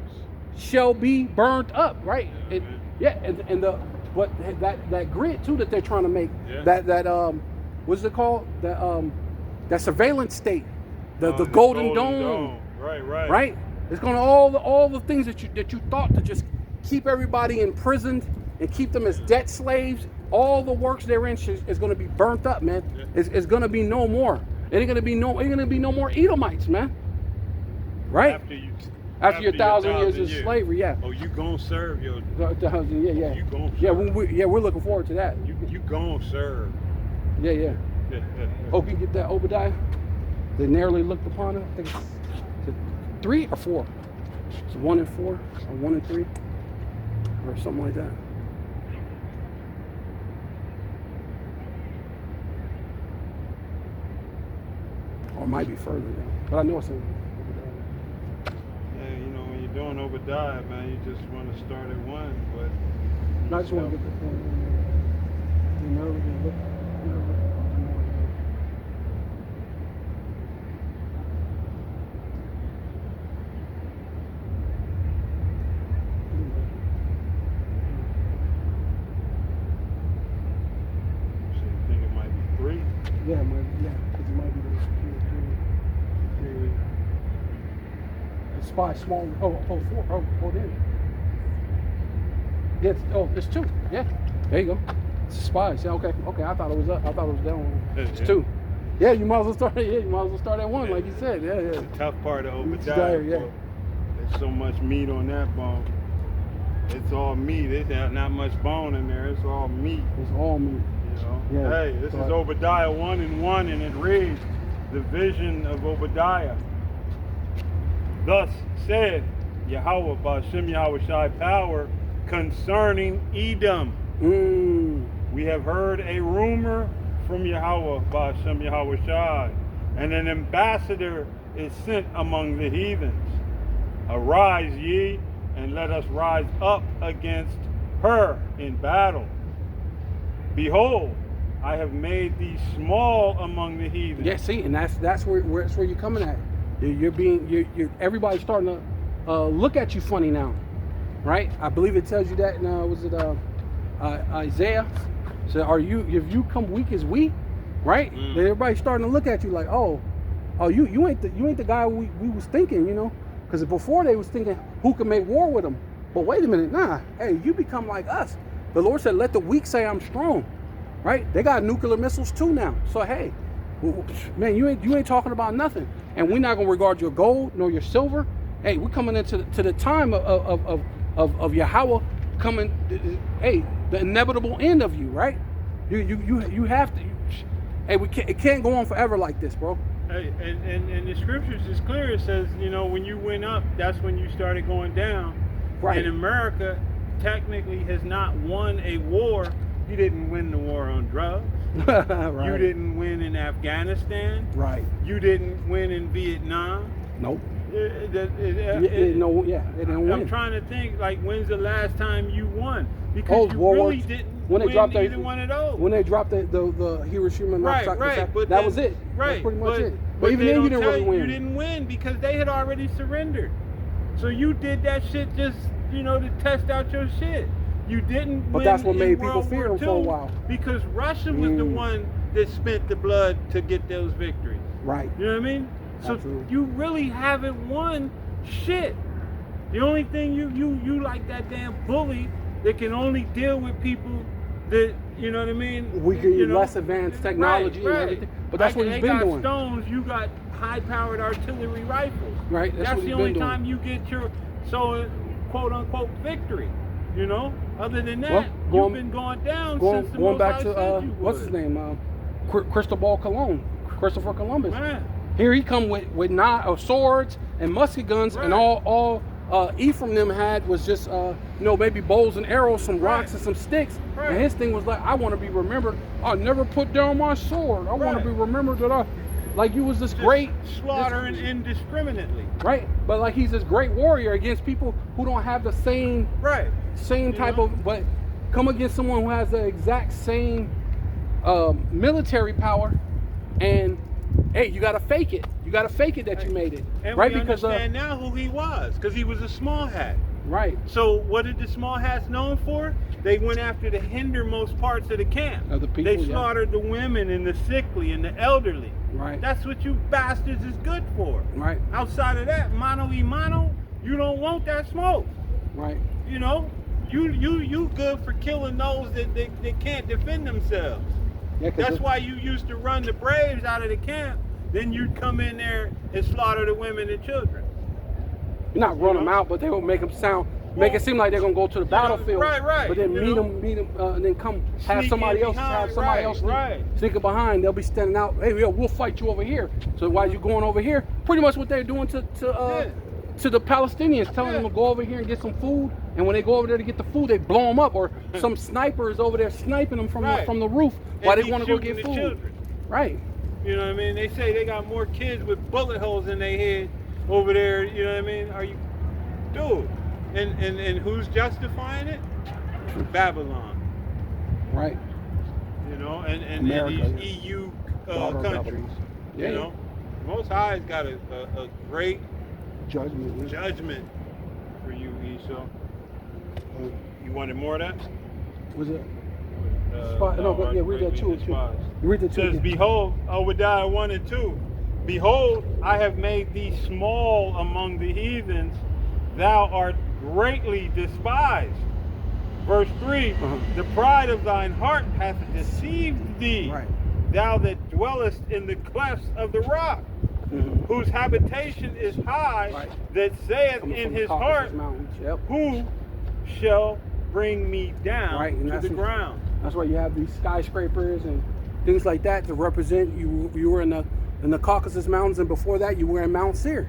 shall be burnt up, right? Yeah, And the but that grid too that they're trying to make, Yeah. that what's it called, that surveillance state, the The golden dome. Right. Right? It's going to all the things that you thought to just keep everybody imprisoned and keep them as debt slaves. All the works therein is going to be burnt up, man. Yeah. It's going to be no more. It ain't going to be no more Edomites, man. Right? After your 1,000 years of slavery, yeah. Oh, you gonna serve your. Yeah. You gonna Yeah, serve. we're looking forward to that. You gonna serve. Yeah. Hope you get that Obadiah. They narrowly looked upon it. I think it's 3 or 4. It's 1 and 4 or 1 and 3 or something like that. Or it might be further down, but I know it's in Obadiah. Yeah, you know when you're doing Obadiah, man, you just want to start at 1, but. No, I just want to get the thing. You narrowly look. So you think it might be 3? Yeah, because it might be the spy small. Oh, 4. Oh, there. Yeah, it's 2. Yeah, there you go. It's spies. Yeah, okay. I thought it was up. I thought it was down. It's 2. Yeah, you might as well start. Yeah, you might as well start at 1, like you said. Yeah. It's the tough part of Obadiah, Obadiah. yeah. Boy. There's so much meat on that bone. It's all meat. There's not much bone in there. It's all meat. It's all me. You know? Yeah. Hey, this is Obadiah 1 and 1, and it reads, the vision of Obadiah. Thus said Yahweh Ba'ashem Yahweh Shai power concerning Edom. We have heard a rumor from Yahweh Ba'ashem Yahweh Shai, and an ambassador is sent among the heathens. Arise ye, and let us rise up against her in battle. Behold, I have made thee small among the heathen. Yeah, see, and that's where you're coming at. You're everybody's starting to look at you funny now, right? I believe it tells you that in Isaiah. So if you come weak as we, right? Then everybody's starting to look at you like, oh, you ain't the guy we was thinking, you know? Because before they was thinking who could make war with them. But wait a minute, nah. Hey, you become like us. The Lord said, let the weak say I'm strong, right? They got nuclear missiles too now. So hey, man, you ain't talking about nothing. And we're not gonna regard your gold nor your silver. Hey, we're coming into the time of Yahweh coming. Hey, the inevitable end of you, right? You have to. Hey, it can't go on forever like this, bro. Hey, and the scriptures is clear. It says, you know, when you went up, that's when you started going down. Right. And America technically has not won a war. You didn't win the war on drugs. Right. You didn't win in Afghanistan. Right. You didn't win in Vietnam. Nope. It didn't win. They didn't win. I'm trying to think, like, when's the last time you won? Because you World War really didn't. when they dropped either one of those. when they dropped the Hiroshima and Nagasaki, But that then, was it. Right, That's pretty much it. But even they then, you don't didn't tell really win. You didn't win because they had already surrendered. So you did that shit just, to test out your shit. You didn't But win that's what in made people World fear War them for a II while. Because Russia was the one that spent the blood to get those victories. Right. You know what I mean? So Absolutely. you really haven't won shit. The only thing you like that damn bully that can only deal with people that, you know what I mean? Weaker, less advanced technology and everything. But that's what he's been doing. They got stones, you got high-powered artillery rifles. Right, that's what the he's only been doing. time you get your quote-unquote victory, Other than that, Well, you've been going down since the going Most back High to said you what's would. his name? Christopher Columbus. Man. Here he come with swords and musket guns, and all Ephraim them had was just maybe bows and arrows, some rocks and some sticks. Right. And his thing was like, I want to be remembered. I never put down my sword. I want to be remembered that you was this Just great slaughtering indiscriminately. Right, but like he's this great warrior against people who don't have the same type of, but come against someone who has the exact same military power, and hey, you gotta fake it. You gotta fake it that you made it, and right? we Because understand now who he was, because he was a small hat. Right. So what did the small hats known for? They went after the hindermost parts of the camp. Of the people, they slaughtered the women and the sickly and the elderly. Right. That's what you bastards is good for. Right. Outside of that, mano y mano, you don't want that smoke. Right. You good for killing those that can't defend themselves. Yeah, that's why you used to run the Braves out of the camp. Then you'd come in there and slaughter the women and children. You're not run them out, but they will make them make it seem like they're gonna go to the battlefield. Right. But then meet them, and then come have somebody else sneak it behind. They'll be standing out. Hey, we'll fight you over here. So while you're going over here, pretty much what they're doing to the Palestinians, telling them to go over here and get some food. And when they go over there to get the food, they blow them up, or some sniper is over there sniping them from the roof while they want to go get food. Children. Right. You know what I mean? They say they got more kids with bullet holes in their head over there. You know what I mean? Are you, dude? And who's justifying it? Babylon. Right. And these EU countries. Yeah. Most High's got a great judgment for you, Esau. You wanted more of that? Was it? Read that too. Read the two. It says, behold, Obadiah 1 and 2. Behold, I have made thee small among the heathens. Thou art greatly despised. Verse 3, the pride of thine heart hath deceived thee. Right. Thou that dwellest in the clefts of the rock, whose habitation is high, that saith in his heart, who shall bring me down to the ground? That's why you have these skyscrapers and things like that to represent you. You were in the Caucasus Mountains, and before that you were in Mount Seir.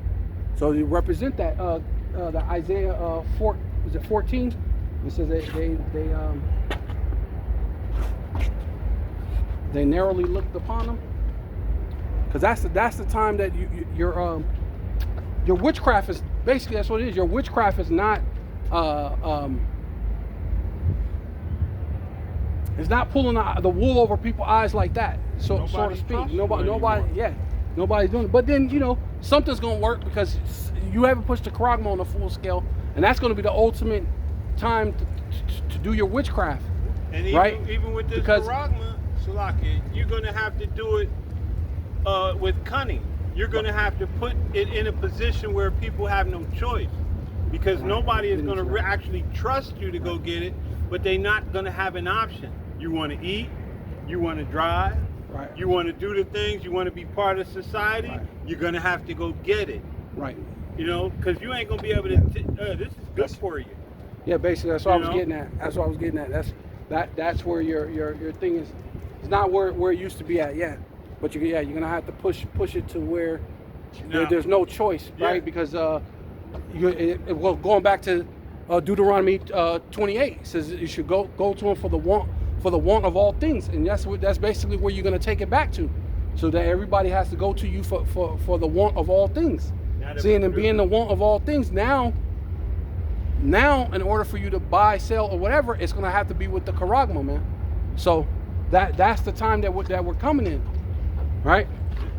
So you represent that. The Isaiah 14? It says they narrowly looked upon them, because that's the time that your witchcraft is basically, that's what it is. Your witchcraft is not it's not pulling the wool over people's eyes like that, so to speak. Nobody's doing it. But then something's gonna work, because you haven't pushed the Kragma on a full scale, and that's gonna be the ultimate time to do your witchcraft. And even with this Kragma, Salaki, you're gonna have to do it with cunning. You're gonna have to put it in a position where people have no choice, because nobody is gonna actually trust you to go get it, but they're not gonna have an option. You want to eat, you want to drive, you want to do the things, you want to be part of society, you're going to have to go get it. Right. Because you ain't going to be able to, this is good for you. Yeah, basically that's what I was getting at. That's where your thing is. It's not where it used to be at yet. But you're going to have to push it to where there's no choice, right? Because going back to Deuteronomy 28, it says you should go to him for the want of all things, and that's basically where you're going to take it back to, so that everybody has to go to you for the want of all things. Seeing and being the want of all things, now now, in order for you to buy, sell, or whatever, it's going to have to be with the charagma, man. So that's the time that we're coming in, right?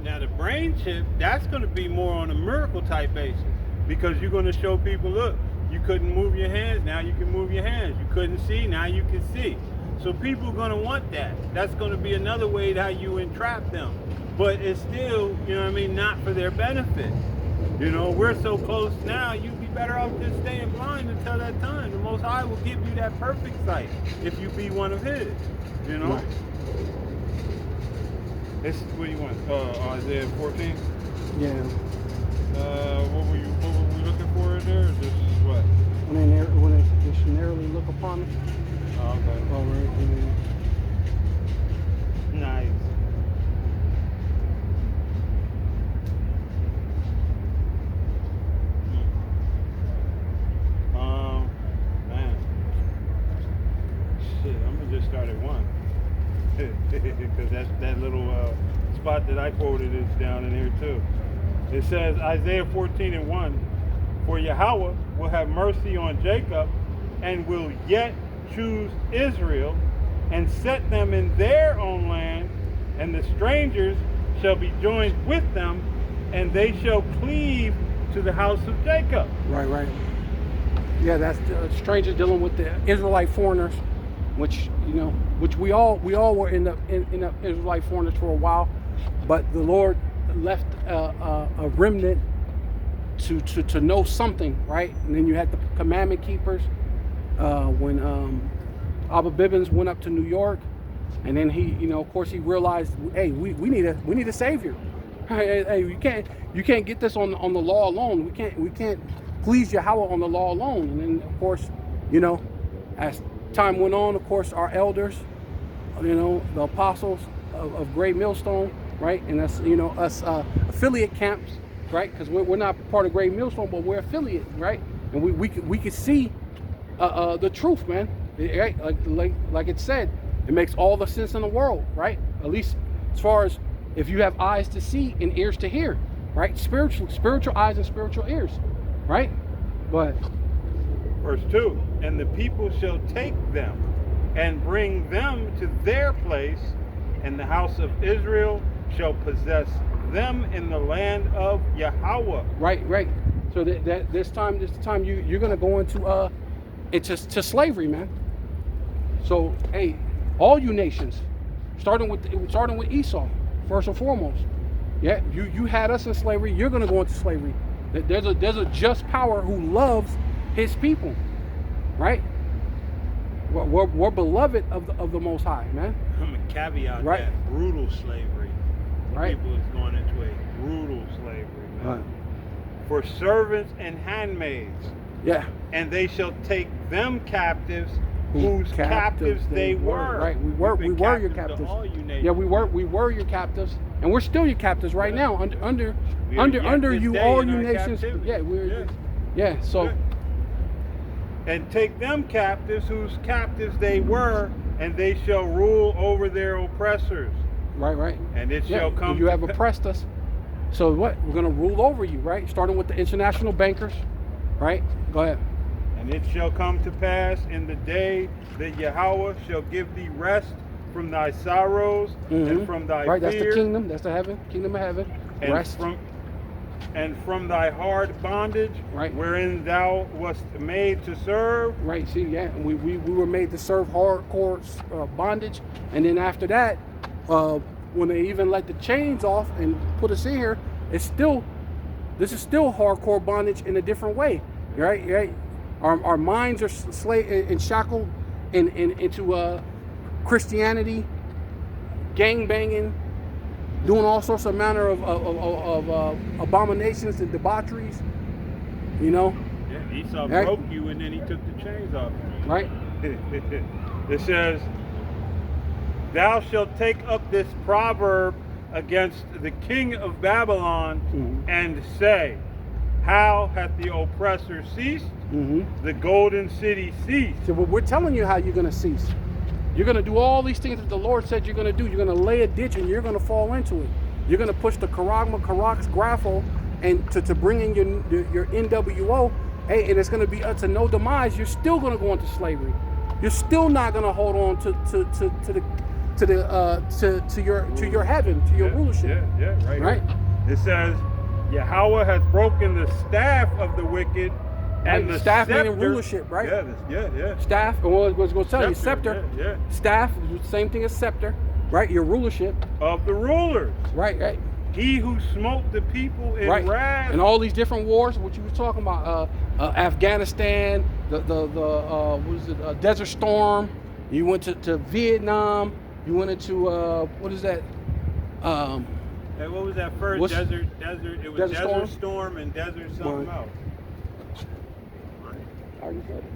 Now the brain chip, that's going to be more on a miracle type basis, because you're going to show people, look, you couldn't move your hands, now you can move your hands. You couldn't see, now you can see. So people are going to want that. That's going to be another way how you entrap them. But it's still, you know what I mean, not for their benefit. You know, we're so close now, you'd be better off just staying blind until that time. The Most High will give you that perfect sight if you be one of His, you know? Right. This, what do you want? Isaiah 14? Yeah. What were we looking for in there? Or just what? When they should narrowly look upon it. Oh, okay. Oh, right. Nice. Man. Shit, I'm gonna just start at 1. Because that little spot that I quoted is down in here too. It says, Isaiah 14:1, for Yahweh will have mercy on Jacob and will yet choose Israel and set them in their own land, and the strangers shall be joined with them, and they shall cleave to the house of Jacob. Right. Yeah, that's the strangers dealing with the Israelite foreigners, which, you know, which we all were in the Israelite foreigners for a while, but the Lord left a remnant to know something, right? And then you had the commandment keepers when Abba Bibbins went up to New York, and then he, you know, of course he realized, hey, we need a savior. Hey, you can't get this on the law alone. We can't please Yahweh on the law alone. And then, of course, you know, as time went on, of course, our elders, you know, the apostles of Great Millstone, right? And that's, you know, us affiliate camps, right? Because we're not part of Great Millstone, but we're affiliate, right? And we could see the truth, man. Right? Like it said, it makes all the sense in the world, right? At least as far as if you have eyes to see and ears to hear, right? Spiritual eyes and spiritual ears, right? But verse 2, and the people shall take them and bring them to their place, and the house of Israel shall possess them in the land of Yahweh. Right. So that this time you're gonna go into slavery, man. So hey, all you nations, starting with Esau, first and foremost. Yeah, you had us in slavery. You're gonna go into slavery. There's a just power who loves his people, right? We're beloved of the Most High, man. I'm gonna caveat right. that brutal slavery. Right. People is going into a brutal slavery, man. Right. For servants and handmaids. Yeah. And they shall take them captives whose captives they were. Right. We were your captives. Yeah, we were your captives, and we're still your captives right now. Under you, all you nations. Captivity. Yeah, we're. Yeah. So. And take them captives whose captives they were, and they shall rule over their oppressors. Right. And it shall come. You have oppressed us. So what? We're gonna rule over you, right? Starting with the international bankers, right? Go ahead. And it shall come to pass in the day that Yahweh shall give thee rest from thy sorrows and from thy fear. That's the kingdom. That's the kingdom of heaven. And rest. From thy hard bondage, right, wherein thou wast made to serve. Right. See, yeah, we were made to serve hardcore bondage, and then after that, when they even let the chains off and put us in here, this is still hardcore bondage in a different way, right? Our minds are slaved and shackled into Christianity, gang banging, doing all sorts of manner of abominations and debaucheries, you know. Yeah, Esau broke you, and then he took the chains off. Right. It says, thou shalt take up this proverb against the king of Babylon and say, how hath the oppressor ceased? The golden city ceased. So we're telling you how you're going to cease. You're going to do all these things that the Lord said you're going to do. You're going to lay a ditch and you're going to fall into it. You're going to push the Karaks, Graffle, and to bring in your NWO, Hey, and it's going to be to no demise. You're still going to go into slavery. You're still not going to hold on to your heaven, to your rulership. Right. Right. It says, Yahweh has broken the staff of the wicked and the staff scepter. meaning rulership, right? Yeah. Staff, and what I was going to tell you, scepter. Yeah. Staff, same thing as scepter, right? Your rulership. Of the rulers. Right. He who smote the people in wrath. And all these different wars, what you were talking about, Afghanistan, Desert Storm. You went to Vietnam. You went into what is that? Hey, what was that first? Desert. It was Desert Storm and Desert something else. How you said it?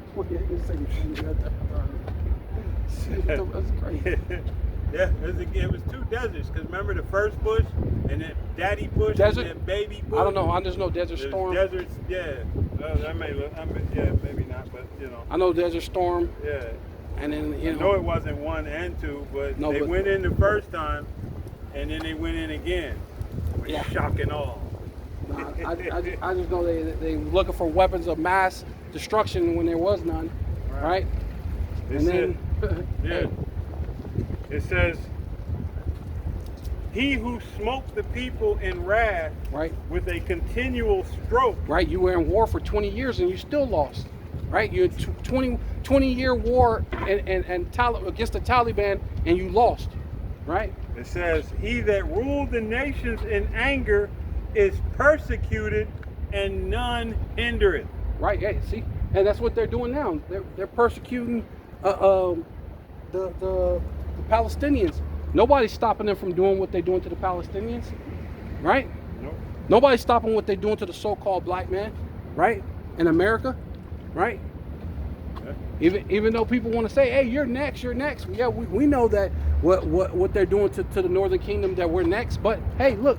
That's crazy. Yeah, it was two deserts. Because remember the first Bush and then Daddy Bush Desert? and then Baby Bush? I don't know. I just know Desert Storm. Deserts, yeah. Maybe not, but you know. I know Desert Storm. Yeah. And then, I know it wasn't 1 and 2, but they went in the first time and then they went in again. Yeah. Shock and awe. I just know they were looking for weapons of mass destruction when there was none. Right? It says, he who smote the people in wrath with a continual stroke. Right, you were in war for 20 years and you still lost. Right, you had 20-year war and against the Taliban and you lost. Right? It says, he that ruled the nations in anger is persecuted and none hindereth. Right, yeah, see? And that's what they're doing now. They're persecuting the Palestinians. Nobody's stopping them from doing what they're doing to the Palestinians, right? Nope. Nobody's stopping what they're doing to the so-called black man, right? In America, right? Yeah. Even though people want to say, "Hey, you're next." Yeah, we know that what they're doing to the Northern Kingdom, that we're next. But hey, look,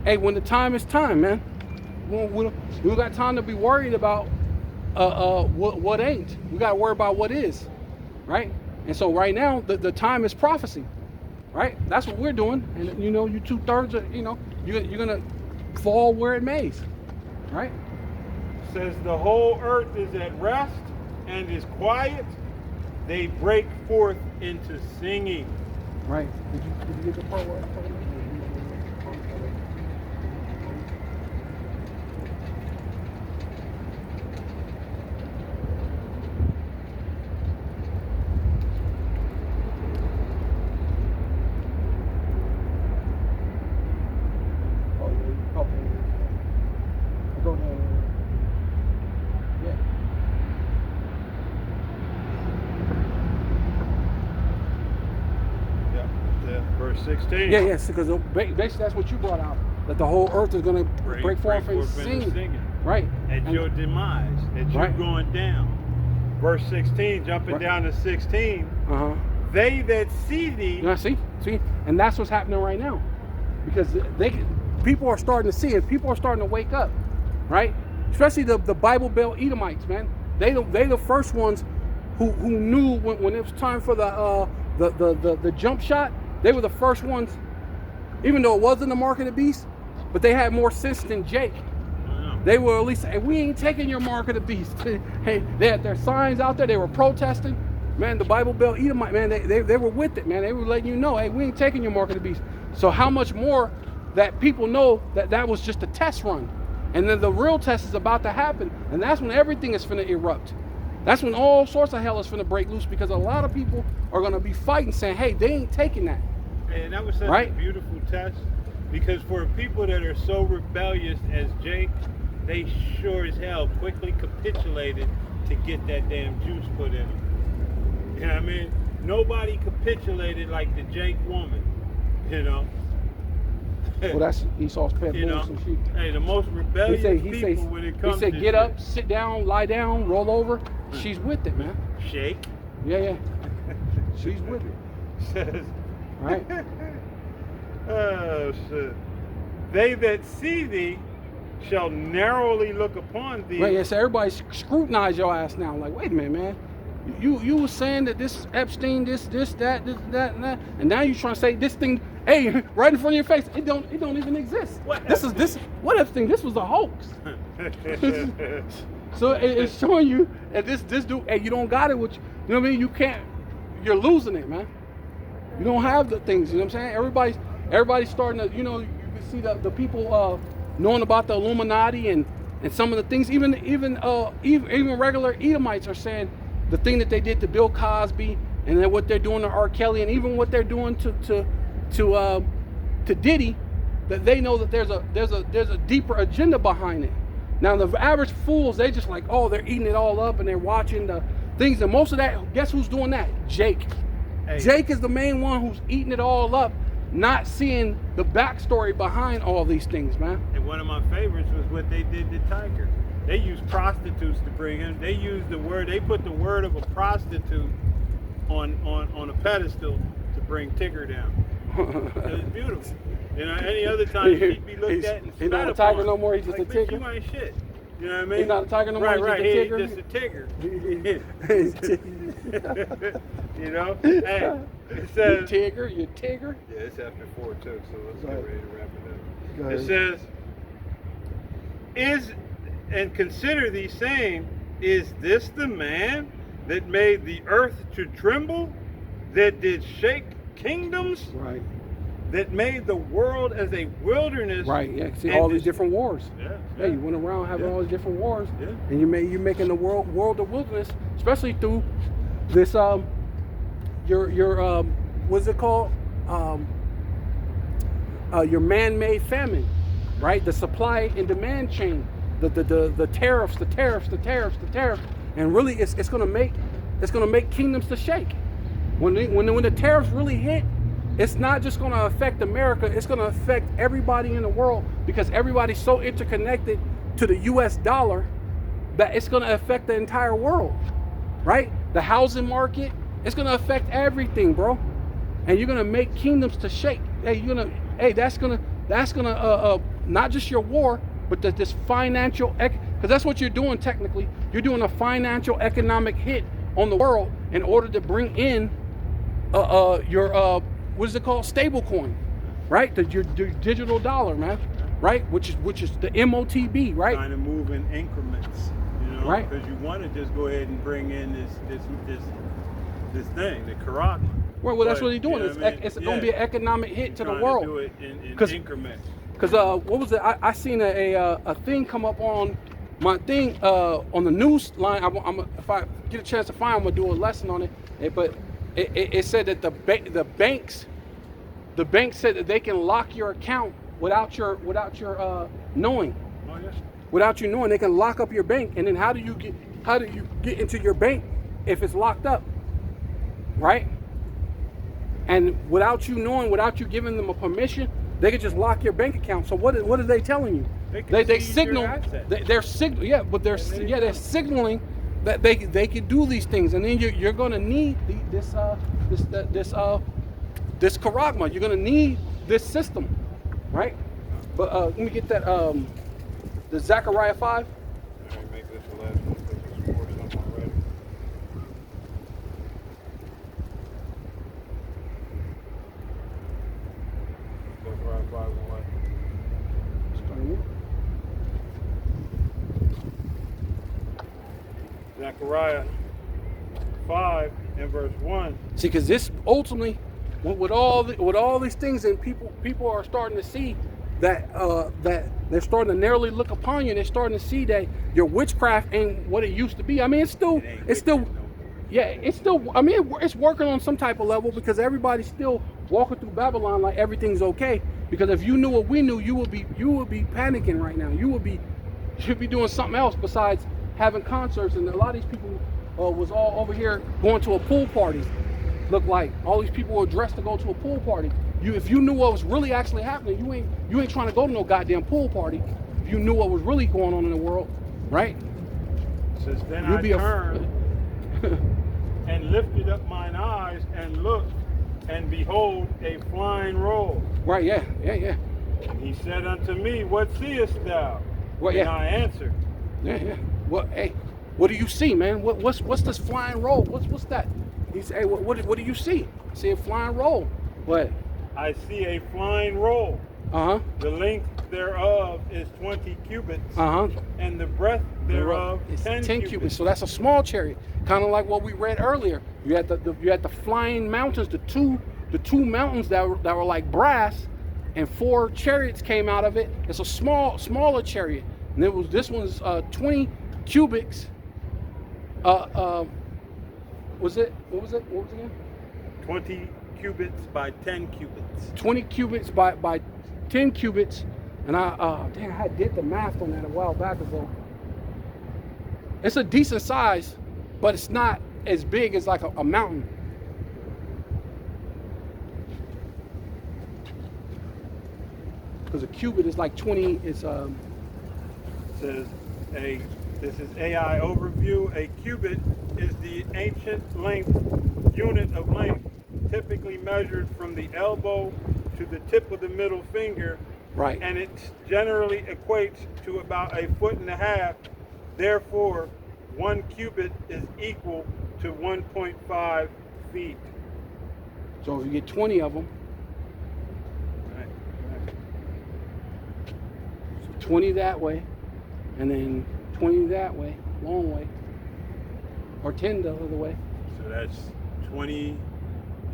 hey, when the time is time, man, we don't got time to be worried about what ain't. We got to worry about what is, right? And so right now, the time is prophecy, right? That's what we're doing. And you know, you 2/3 of, you're gonna fall where it mays, right? It says the whole earth is at rest and is quiet. They break forth into singing. Right. Did you get the part where I told you? Verse 16. Yeah, because basically that's what you brought out, that the whole earth is going to break forth and sing. Right. At your demise, at you going down. Verse 16, jumping down to 16. They that see thee. See, and that's what's happening right now, because people are starting to see it. People are starting to wake up, right? Especially the Bible Belt Edomites, man. They the first ones who knew when it was time for the jump shot. They were the first ones, even though it wasn't the mark of the beast, but they had more sense than Jake. They were at least, hey, we ain't taking your mark of the beast. Hey, they had their signs out there. They were protesting. Man, the Bible Belt Edomite, man, they were with it, man. They were letting you know, hey, we ain't taking your mark of the beast. So how much more that people know that was just a test run. And then the real test is about to happen. And that's when everything is finna erupt. That's when all sorts of hell is finna break loose, because a lot of people are gonna be fighting, saying, hey, they ain't taking that. And that was such a beautiful test, because for people that are so rebellious as Jake, they sure as hell quickly capitulated to get that damn juice put in them. You know what I mean? Nobody capitulated like the Jake woman, you know? Well, that's Esau's pet bulls and sheep. Hey, the most rebellious people when it comes to... He said, get up, sit down, lie down, roll over. She's with it, man. Shake? Yeah. She's with it. Says... Right? Oh, shit. They that see thee shall narrowly look upon thee. Right, yeah, so everybody scrutinize your ass now. Like, wait a minute, man. You were saying that this Epstein, this, that, and now you're trying to say this thing, hey, right in front of your face, it don't even exist. What Epstein? What Epstein? This was a hoax. So it's showing you that this dude, hey, you don't got it with you. You know what I mean? You can't. You're losing it, man. You don't have the things. You know what I'm saying? Everybody's starting to. You know, you can see the people knowing about the Illuminati and some of the things. Even regular Edomites are saying the thing that they did to Bill Cosby, and then what they're doing to R. Kelly, and even what they're doing to Diddy, that they know that there's a deeper agenda behind it. Now the average fools, they just like, oh, they're eating it all up and they're watching the things, and most of that, guess who's doing that? Jake. Hey. Jake is the main one who's eating it all up, not seeing the backstory behind all these things, man. And one of my favorites was what they did to Tiger. They used prostitutes to bring him. They used the word. They put the word of a prostitute on a pedestal to bring Tigger down. It was beautiful. You know, any other time he'd be looked at and he's spat not a upon. tiger no more. He's just like, a Tigger. You ain't shit. You know what I mean? He's not a tiger no more. Right, He's right. just a Tigger. He's just a Tigger. You know? Hey, it says. You Tigger. Yeah, it's after 4 too, so let's get ready to wrap it up. Go ahead. It says, and consider these saying, is this the man that made the earth to tremble, that did shake kingdoms, Right. that made the world as a wilderness? Right. Yeah. See and all these different wars. Yeah. Yeah. You went around having all these different wars, Yeah. and you're making the world a wilderness, especially through this your what's it called? Your man-made famine, right? The supply and demand chain, the tariffs, and really it's gonna make kingdoms to shake. When the tariffs really hit, it's not just gonna affect America, it's gonna affect everybody in the world, because everybody's so interconnected to the US dollar that it's gonna affect the entire world, right? The housing market, it's gonna affect everything, bro. And you're gonna make kingdoms to shake. That's gonna not just your war, but this financial, because that's what you're doing technically. You're doing a financial economic hit on the world in order to bring in your what is it called? Stable coin, right? Your digital dollar, man, right? Which is the MOTB, right? Trying to move in increments, you know, Right. because you want to just go ahead and bring in this thing, the Karagma. Well, that's what he's doing. You know what I mean? It's going to be an economic hit to the Trying world. To do it in 'Cause- increments. Because what was it? I seen a thing come up on my thing on the news line. If I get a chance to find, I'm gonna do a lesson on it. But it said that the banks said that they can lock your account without your knowing. Oh yeah. Without you knowing, they can lock up your bank. And then how do you get into your bank if it's locked up, right? And without you knowing, without you giving them a permission, they could just lock your bank account. So what are they telling you? They seize signal. your assets. They're signaling. Yeah, but they're signaling that they can do these things, and then you're going to need this Karagma. You're going to need this system, right? But let me get that the Zechariah 5. All right, make this the last one because it's 4 something already. Zechariah 5 and what? Zechariah 5 and verse 1. See, because this ultimately, with all these things, and people are starting to see that they're starting to narrowly look upon you, and they're starting to see that your witchcraft ain't what it used to be. I mean, it's still, I mean, it's working on some type of level, because everybody's still walking through Babylon like everything's okay. Because if you knew what we knew, you would be panicking right now. You'd be doing something else besides having concerts. And a lot of these people was all over here going to a pool party. Look like all these people were dressed to go to a pool party. If you knew what was really actually happening, you ain't trying to go to no goddamn pool party. If you knew what was really going on in the world, right? It says, then You'll I be turned and lifted up mine eyes and looked, and behold, a flying roll. Right? Yeah. And he said unto me, what seest thou? Well, and I answered, Yeah. Well, hey, what do you see, man? What's this flying roll? What's that? He said, hey, what do you see? I see a flying roll. What? I see a flying roll. Uh-huh. The length thereof is 20 cubits, Uh-huh. and the breadth thereof It's 10 cubits. So that's a small chariot, kind of like what we read earlier. You had the flying mountains, the two mountains that were like brass, and 4 chariots came out of it. It's a smaller chariot, and this one's 20 cubits. What was it again? 20 cubits by 10 cubits. 20 cubits by 10 cubits, and I did the math on that a while back ago. It's a decent size, but it's not as big as like a mountain. Because a cubit is like 20. It's Says this is AI overview. A cubit is the ancient unit of length, typically measured from the elbow to the tip of the middle finger, right. and it generally equates to about 1.5 feet. Therefore, 1 cubit is equal to 1.5 feet. So if you get 20 of them, Right. so 20 that way, and then 20 that way, long way, or 10 the other way. So that's 20,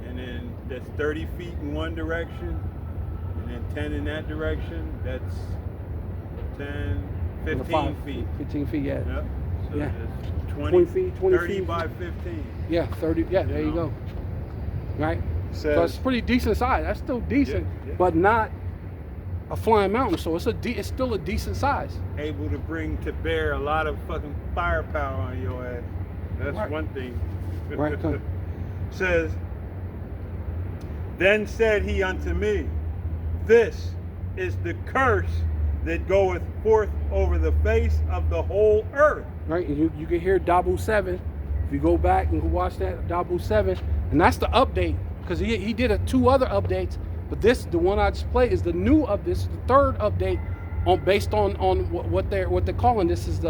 and then that's 30 feet in one direction, and then 10 in that direction. That's 10, 15 feet. 15 feet, yeah. Yep. So Yeah. that's 20 feet, 20 30 feet. by 15. Yeah, 30. Yeah, there you go. Right. So it's pretty decent size. That's still decent, Yeah. but not a flying mountain. So it's still a decent size. Able to bring to bear a lot of fucking firepower on your ass. That's Right. one thing. Right. Come. Says, then said he unto me, this is the curse that goeth forth over the face of the whole earth. Right, and you can hear Dabu 7. If you go back and watch that Dabu 7, and that's the update, because he did 2 other updates, but the one I just played is the new this is the 3rd update based on what they're calling this is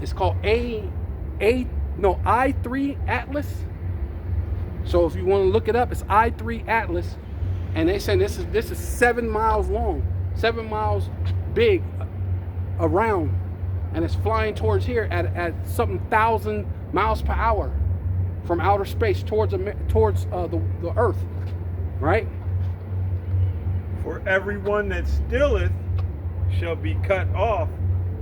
it's called I3 Atlas. So if you want to look it up, it's I3 Atlas, and they say this is 7 miles long, 7 miles big around, and it's flying towards here at something 1,000 miles per hour from outer space towards the Earth, right? For everyone that stealeth shall be cut off,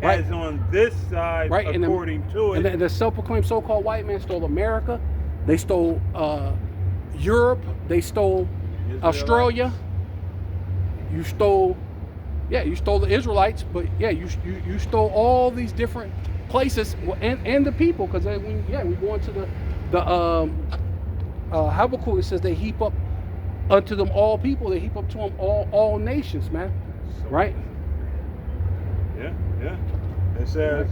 Right. as on this side, Right, according to it. And the self-proclaimed so-called white man stole America, they stole Europe, they stole Australia. You stole the Israelites, but yeah, you stole all these different places and the people, because we go into the Habakkuk. It says they heap up unto them all people. They heap up to them all nations, man. Right? Yeah. It says,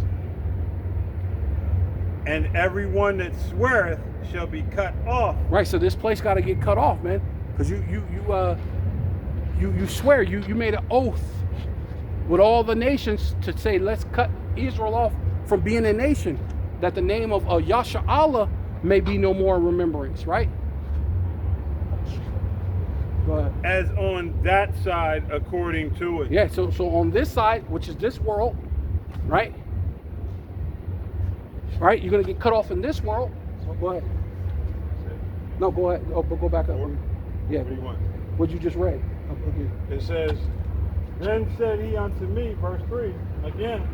and everyone that sweareth shall be cut off. Right. So this place got to get cut off, man, because you swear you made an oath with all the nations to say, let's cut Israel off from being a nation, that the name of Yasha Allah may be no more in remembrance, right? Go ahead. As on that side, according to it. Yeah, so on this side, which is this world, right? Right, you're gonna get cut off in this world. So go ahead. No, go ahead. Oh, but go back up. Yeah. What do you want? What you just read. Okay. It says, then said he unto me, verse 3, again,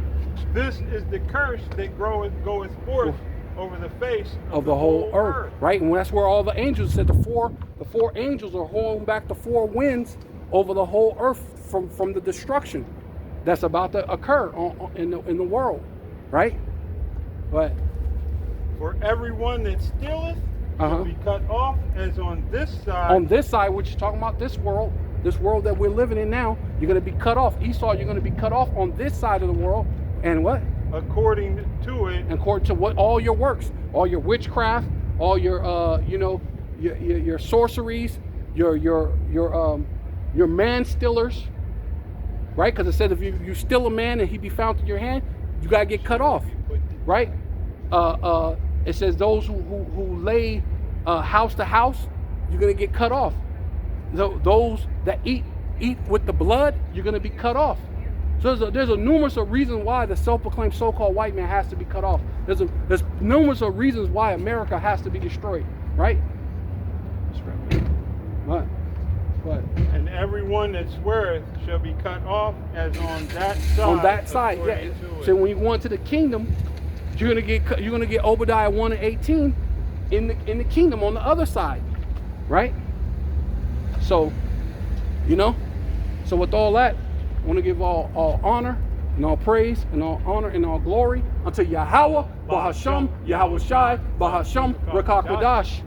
this is the curse that goeth forth over the face of the whole earth, right? And that's where all the angels said the four angels are holding back the 4 winds over the whole earth from the destruction that's about to occur in the world, right? But for everyone that stealeth shall be cut off, as on this side. On this side, which is talking about this world that we're living in now, you're going to be cut off. Esau, you're going to be cut off on this side of the world, and what? According to it. According to what? All your works, all your witchcraft, all your your sorceries, your man stealers, right? Because it said if you steal a man and he be found in your hand, you gotta get cut off, right? It says those who lay house to house, you're gonna get cut off. Those that eat with the blood, you're gonna be cut off. So there's a numerous of reasons why the self-proclaimed so-called white man has to be cut off. There's numerous of reasons why America has to be destroyed, right? But And everyone that sweareth shall be cut off as on that side. on that side, yeah. according to So it. when you go into the kingdom, you're gonna get Obadiah 1 and 18 in the kingdom on the other side, right? So, you know, so with all that, I want to give all honor and all praise and all honor and all glory unto Yahweh, Bahasham, Yahweh Shai, Bahasham, Rakakwadash.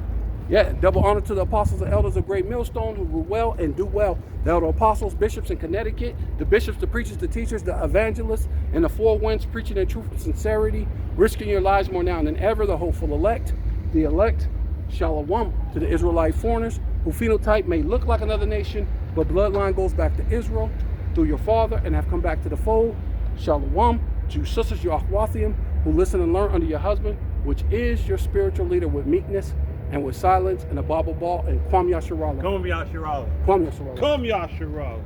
Yeah, double honor to the apostles and elders of Great Millstone who rule well and do well. The elder apostles, bishops in Connecticut, the bishops, the preachers, the teachers, the evangelists, and the four winds preaching in truth and sincerity, risking your lives more now than ever, the hopeful elect, the elect, Shalom to the Israelite foreigners who phenotype may look like another nation, but bloodline goes back to Israel through your father and have come back to the fold. Shalom to you sisters, your Achwathiim, who listen and learn under your husband, which is your spiritual leader with meekness and with silence and a Bible ball and Kwam Yasharala. Come Yasharala. Kwam Yasharala. Come Yasharala.